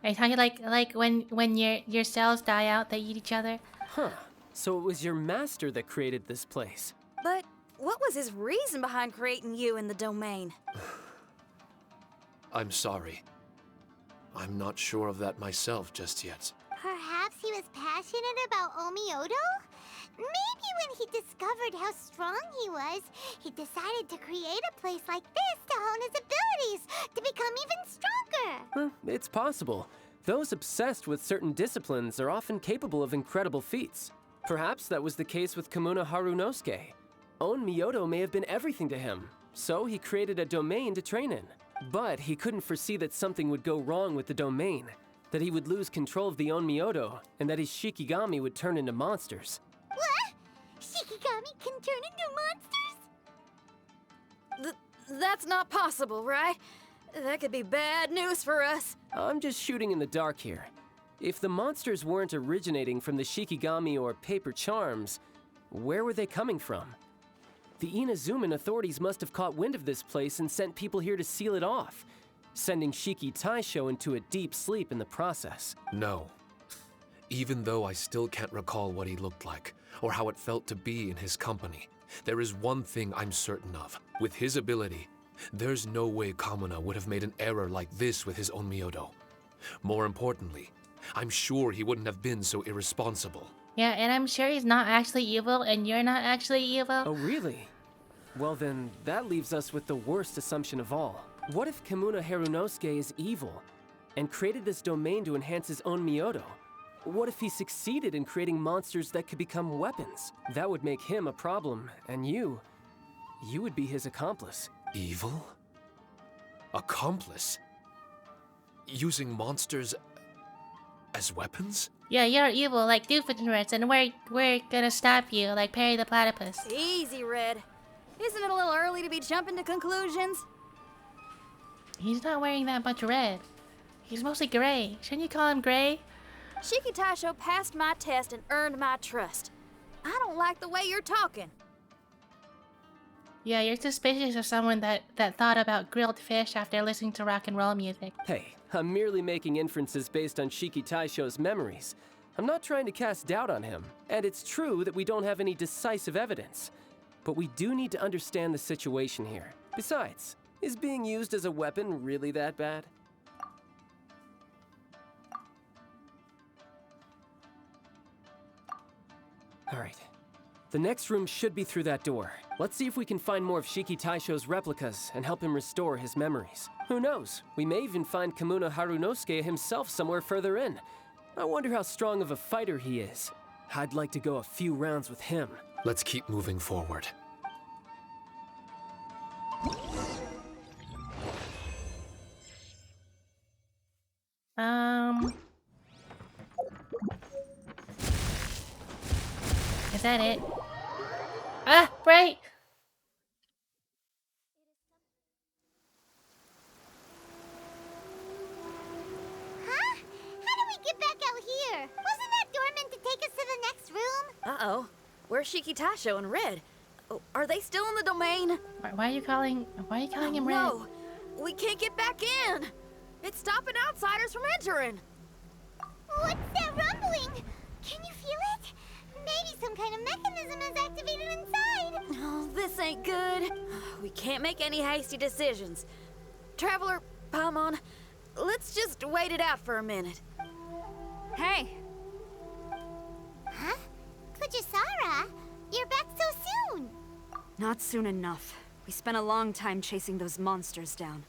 Are you talking like when your cells die out, they eat each other? Huh. So it was your master that created this place. But what was his reason behind creating you in the domain? I'm sorry. I'm not sure of that myself just yet. Perhaps he was passionate about Omiodo? Maybe when he discovered how strong he was, he decided to create a place like this to hone his abilities, to become even stronger. It's possible. Those obsessed with certain disciplines are often capable of incredible feats. Perhaps that was the case with Kamuna Harunosuke. Onmyodo may have been everything to him, so he created a domain to train in. But he couldn't foresee that something would go wrong with the domain, that he would lose control of the Onmyodo, and that his Shikigami would turn into monsters. What? Shikigami can turn into monsters? That's not possible, right? That could be bad news for us. I'm just shooting in the dark here. If the monsters weren't originating from the Shikigami or paper charms, where were they coming from? The Inazuman authorities must have caught wind of this place and sent people here to seal it off, sending Shiki Taisho into a deep sleep in the process. No. Even though I still can't recall what he looked like, or how it felt to be in his company, there is one thing I'm certain of. With his ability, there's no way Kamuna would have made an error like this with his own Myodo. More importantly, I'm sure he wouldn't have been so irresponsible. Yeah, and I'm sure he's not actually evil, and you're not actually evil. Oh, really? Well then, that leaves us with the worst assumption of all. What if Kamuna Harunosuke is evil, and created this domain to enhance his own Myodo? What if he succeeded in creating monsters that could become weapons? That would make him a problem, and you would be his accomplice. Evil? Accomplice? Using monsters as weapons? Yeah, you're evil like Doofenshmirtz, and we're gonna stop you like Perry the Platypus. Easy, Red. Isn't it a little early to be jumping to conclusions? He's not wearing that much red. He's mostly gray. Shouldn't you call him gray? Shiki Taisho passed my test and earned my trust. I don't like the way you're talking. Yeah, you're suspicious of someone that thought about grilled fish after listening to rock and roll music. Hey, I'm merely making inferences based on Shiki Taisho's memories. I'm not trying to cast doubt on him. And it's true that we don't have any decisive evidence. But we do need to understand the situation here. Besides, is being used as a weapon really that bad? Alright. The next room should be through that door. Let's see if we can find more of Shiki Taisho's replicas and help him restore his memories. Who knows? We may even find Kamuna Harunosuke himself somewhere further in. I wonder how strong of a fighter he is. I'd like to go a few rounds with him. Let's keep moving forward. Is that it? Ah, right! Huh? How do we get back out here? Wasn't that door meant to take us to the next room? Uh-oh. Where's Shiki Taisho and Red? Oh, are they still in the domain? Why are you calling him Red? No! We can't get back in! It's stopping outsiders from entering! What's that rumbling? Can you feel it? Maybe some kind of mechanism is activated inside. Oh, this ain't good. We can't make any hasty decisions. Traveler, Paimon, let's just wait it out for a minute. Hey! Huh? Kujisara, you're back so soon. Not soon enough. We spent a long time chasing those monsters down.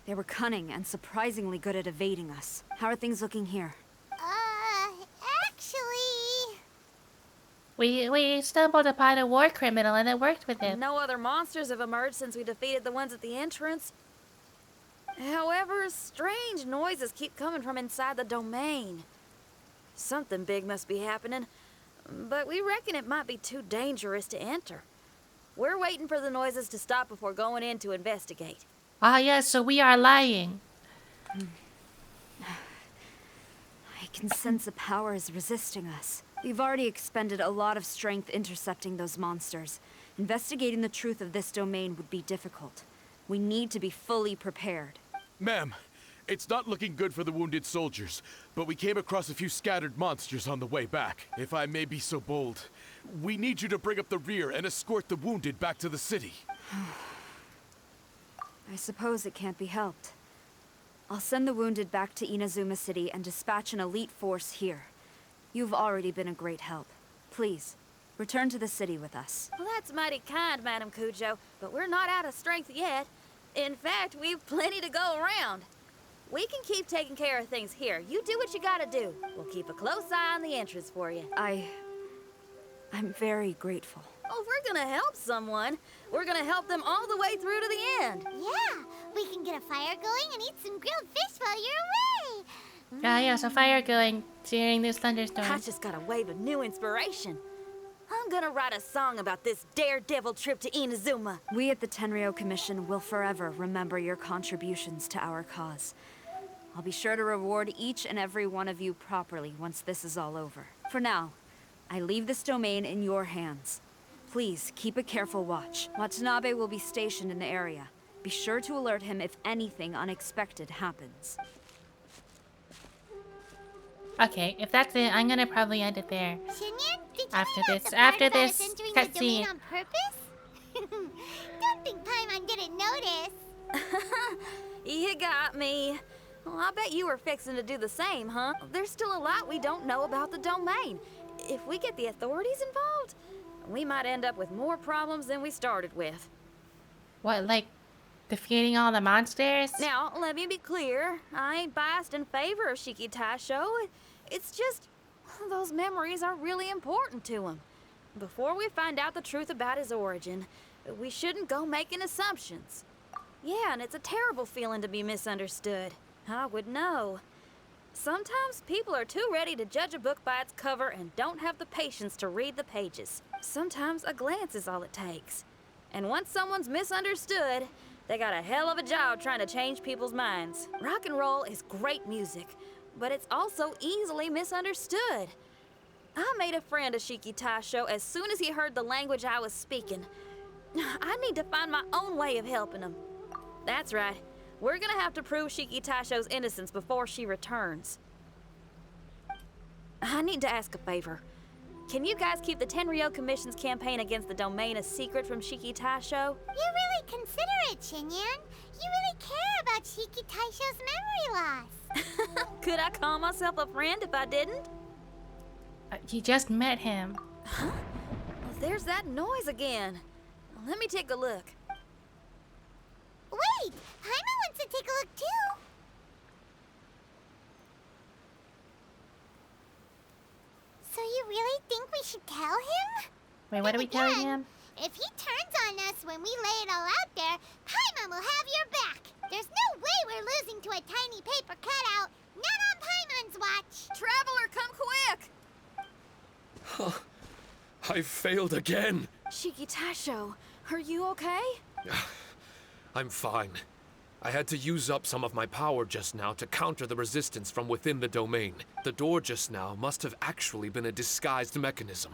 They were cunning and surprisingly good at evading us. How are things looking here? Actually... We stumbled upon a war criminal and it worked with him. No other monsters have emerged since we defeated the ones at the entrance. However, strange noises keep coming from inside the domain. Something big must be happening, but we reckon it might be too dangerous to enter. We're waiting for the noises to stop before going in to investigate. Ah, yes, so we are lying. I can sense a power is resisting us. We've already expended a lot of strength intercepting those monsters. Investigating the truth of this domain would be difficult. We need to be fully prepared. Ma'am, it's not looking good for the wounded soldiers, but we came across a few scattered monsters on the way back. If I may be so bold, we need you to bring up the rear and escort the wounded back to the city. I suppose it can't be helped. I'll send the wounded back to Inazuma City and dispatch an elite force here. You've already been a great help. Please, return to the city with us. Well, that's mighty kind, Madam Cujo, but we're not out of strength yet. In fact, we've plenty to go around. We can keep taking care of things here. You do what you gotta do. We'll keep a close eye on the entrance for you. I'm very grateful. Oh, if we're gonna help someone, we're gonna help them all the way through to the end. Yeah, we can get a fire going and eat some grilled fish while you're away. Ah, yes, a fire going during this thunderstorm. I just got a wave of new inspiration. I'm gonna write a song about this daredevil trip to Inazuma. We at the Tenryou Commission will forever remember your contributions to our cause. I'll be sure to reward each and every one of you properly once this is all over. For now, I leave this domain in your hands. Please, keep a careful watch. Watanabe will be stationed in the area. Be sure to alert him if anything unexpected happens. Okay, if that's it, I'm gonna probably end it there. Shinyan, did you After leave out this- the after part about this us entering the domain cutscene. on purpose? Don't think Paimon didn't notice. You got me. Well, I bet you were fixing to do the same, huh? There's still a lot we don't know about the domain. If we get the authorities involved, we might end up with more problems than we started with. What, like defeating all the monsters? Now, let me be clear. I ain't biased in favor of Shiki Taisho. It's just those memories are really important to him. Before we find out the truth about his origin, we shouldn't go making assumptions. Yeah, and it's a terrible feeling to be misunderstood. I would know. Sometimes people are too ready to judge a book by its cover and don't have the patience to read the pages. Sometimes a glance is all it takes. And once someone's misunderstood, they got a hell of a job trying to change people's minds. Rock and roll is great music, but it's also easily misunderstood. I made a friend of Shiki Taisho as soon as he heard the language I was speaking. I need to find my own way of helping him. That's right. We're gonna have to prove Shiki Taisho's innocence before she returns. I need to ask a favor. Can you guys keep the Tenryou Commission's campaign against the domain a secret from Shiki Taisho? You're really considerate, Shinyan. You really care about Shiki Taisho's memory loss. Could I call myself a friend if I didn't? You just met him. Well, there's that noise again. Let me take a look. Wait! Paimon wants to take a look too! So you really think we should tell him? Wait, what are we telling him? If he turns on us when we lay it all out there, Paimon will have your back! There's no way we're losing to a tiny paper cutout! Not on Paimon's watch! Traveler, come quick! I failed again. Shiki Taisho, are you okay? I'm fine. I had to use up some of my power just now to counter the resistance from within the domain. The door just now must have actually been a disguised mechanism.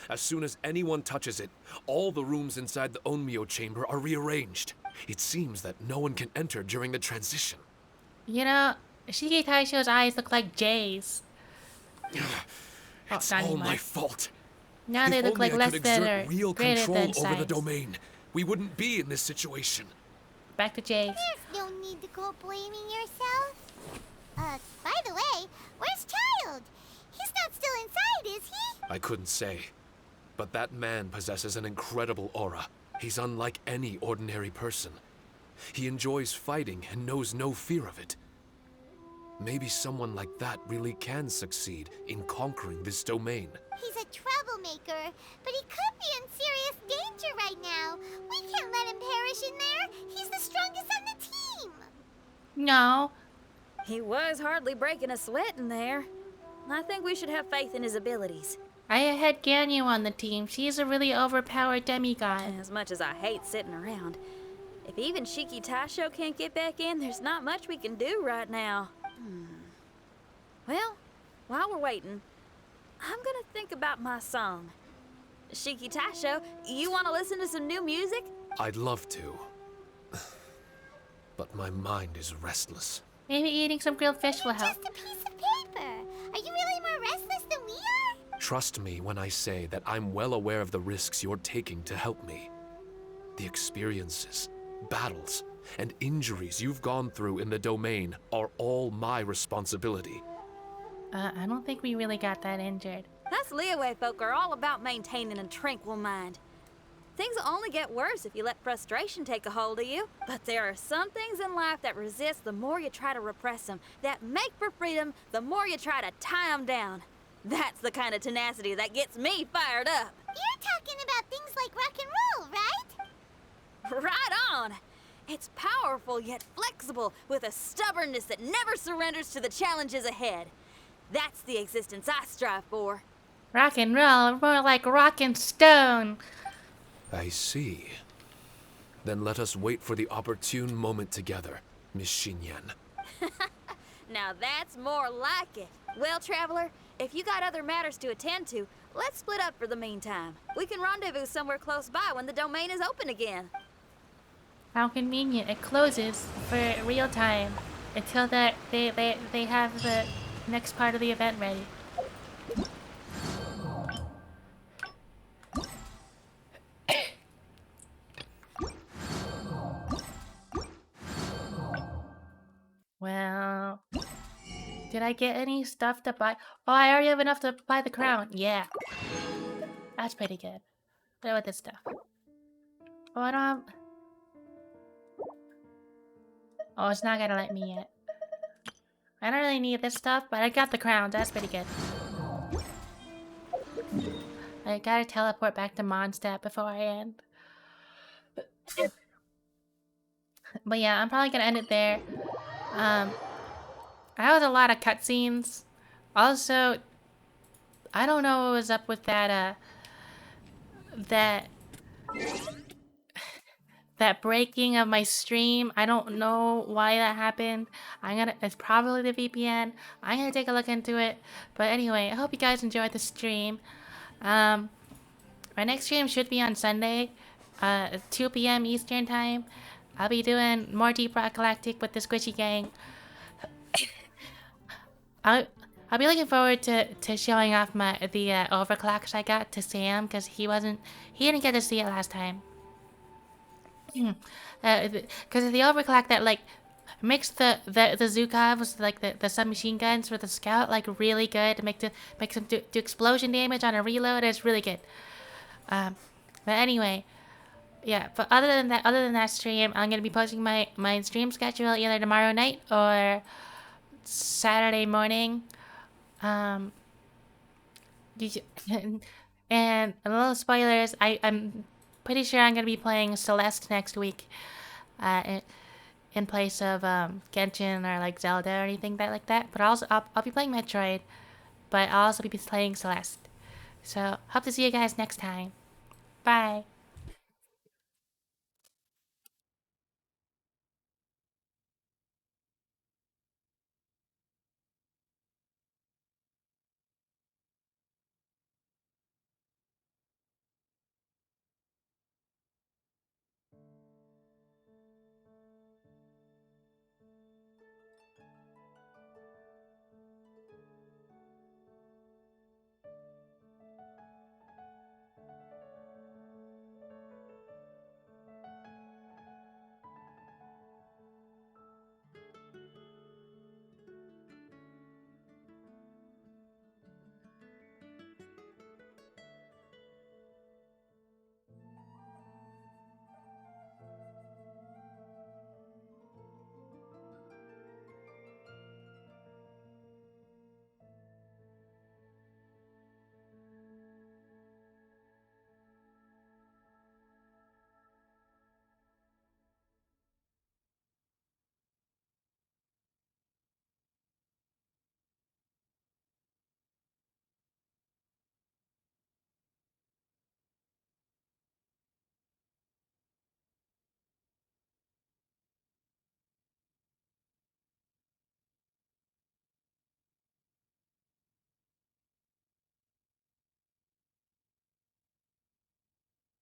As soon as anyone touches it, all the rooms inside the Onmyo chamber are rearranged. It seems that no one can enter during the transition. You know, Shiki Taisho's eyes look like Jay's. It's not all anymore. my fault. Now If they look only like I less could than exert or real greater control than over the size. domain, we wouldn't be in this situation. Back to Jay's. There's no need to go blaming yourself. By the way, where's Child? He's not still inside, is he? I couldn't say. But that man possesses an incredible aura. He's unlike any ordinary person. He enjoys fighting and knows no fear of it. Maybe someone like that really can succeed in conquering this domain. He's a troublemaker, but he could be in serious danger right now. We can't let him perish in there. He's the strongest on the team. No. He was hardly breaking a sweat in there. I think we should have faith in his abilities. I had Ganyu on the team. She's a really overpowered demigod. As much as I hate sitting around, if even Shiki Taisho can't get back in, there's not much we can do right now. Well, while we're waiting, I'm gonna think about my song. Shiki Taisho, you wanna listen to some new music? I'd love to. But my mind is restless. Maybe eating some grilled fish will help. Just a piece of paper. Are you really more restless than we are? Trust me when I say that I'm well aware of the risks you're taking to help me. The experiences, battles, and injuries you've gone through in the domain are all my responsibility. I don't think we really got that injured. Us Liyue folk are all about maintaining a tranquil mind. Things will only get worse if you let frustration take a hold of you. But there are some things in life that resist the more you try to repress them, that make for freedom the more you try to tie them down. That's the kind of tenacity that gets me fired up. You're talking about things like rock and roll, right? Right on! It's powerful yet flexible, with a stubbornness that never surrenders to the challenges ahead. That's the existence I strive for. Rock and roll, more like rock and stone. I see. Then let us wait for the opportune moment together, Miss Xinyan. Now that's more like it. Well, Traveler, if you got other matters to attend to, let's split up for the meantime. We can rendezvous somewhere close by when the domain is open again. How convenient. It closes for real time until they have the next part of the event ready. Well, did I get any stuff to buy? Oh, I already have enough to buy the crown. Yeah. That's pretty good. What about this stuff? Oh, I don't have... Oh, it's not gonna let me yet. I don't really need this stuff, but I got the crown. That's pretty good. I gotta teleport back to Mondstadt before I end. But yeah, I'm probably gonna end it there. That was a lot of cutscenes. Also, I don't know what was up with that, that breaking of my stream. I don't know why that happened. It's probably the VPN. I'm gonna take a look into it. But anyway, I hope you guys enjoyed the stream. My next stream should be on Sunday, 2 p.m. Eastern time. I'll be doing more Deep Rock Galactic with the Squishy Gang. I'll be looking forward to showing off the overclocks I got to Sam, because he didn't get to see it last time. Because of the overclock that like makes the Zukovs, like the submachine guns for the scout, like really good to make them do explosion damage on a reload. It's really good. But anyway, yeah. But other than that stream, I'm gonna be posting my stream schedule either tomorrow night or Saturday morning. And a little spoilers. I'm pretty sure I'm gonna be playing Celeste next week, in place of Genshin or like Zelda or anything like that. But I'll be playing Metroid, but I'll also be playing Celeste. So hope to see you guys next time. Bye.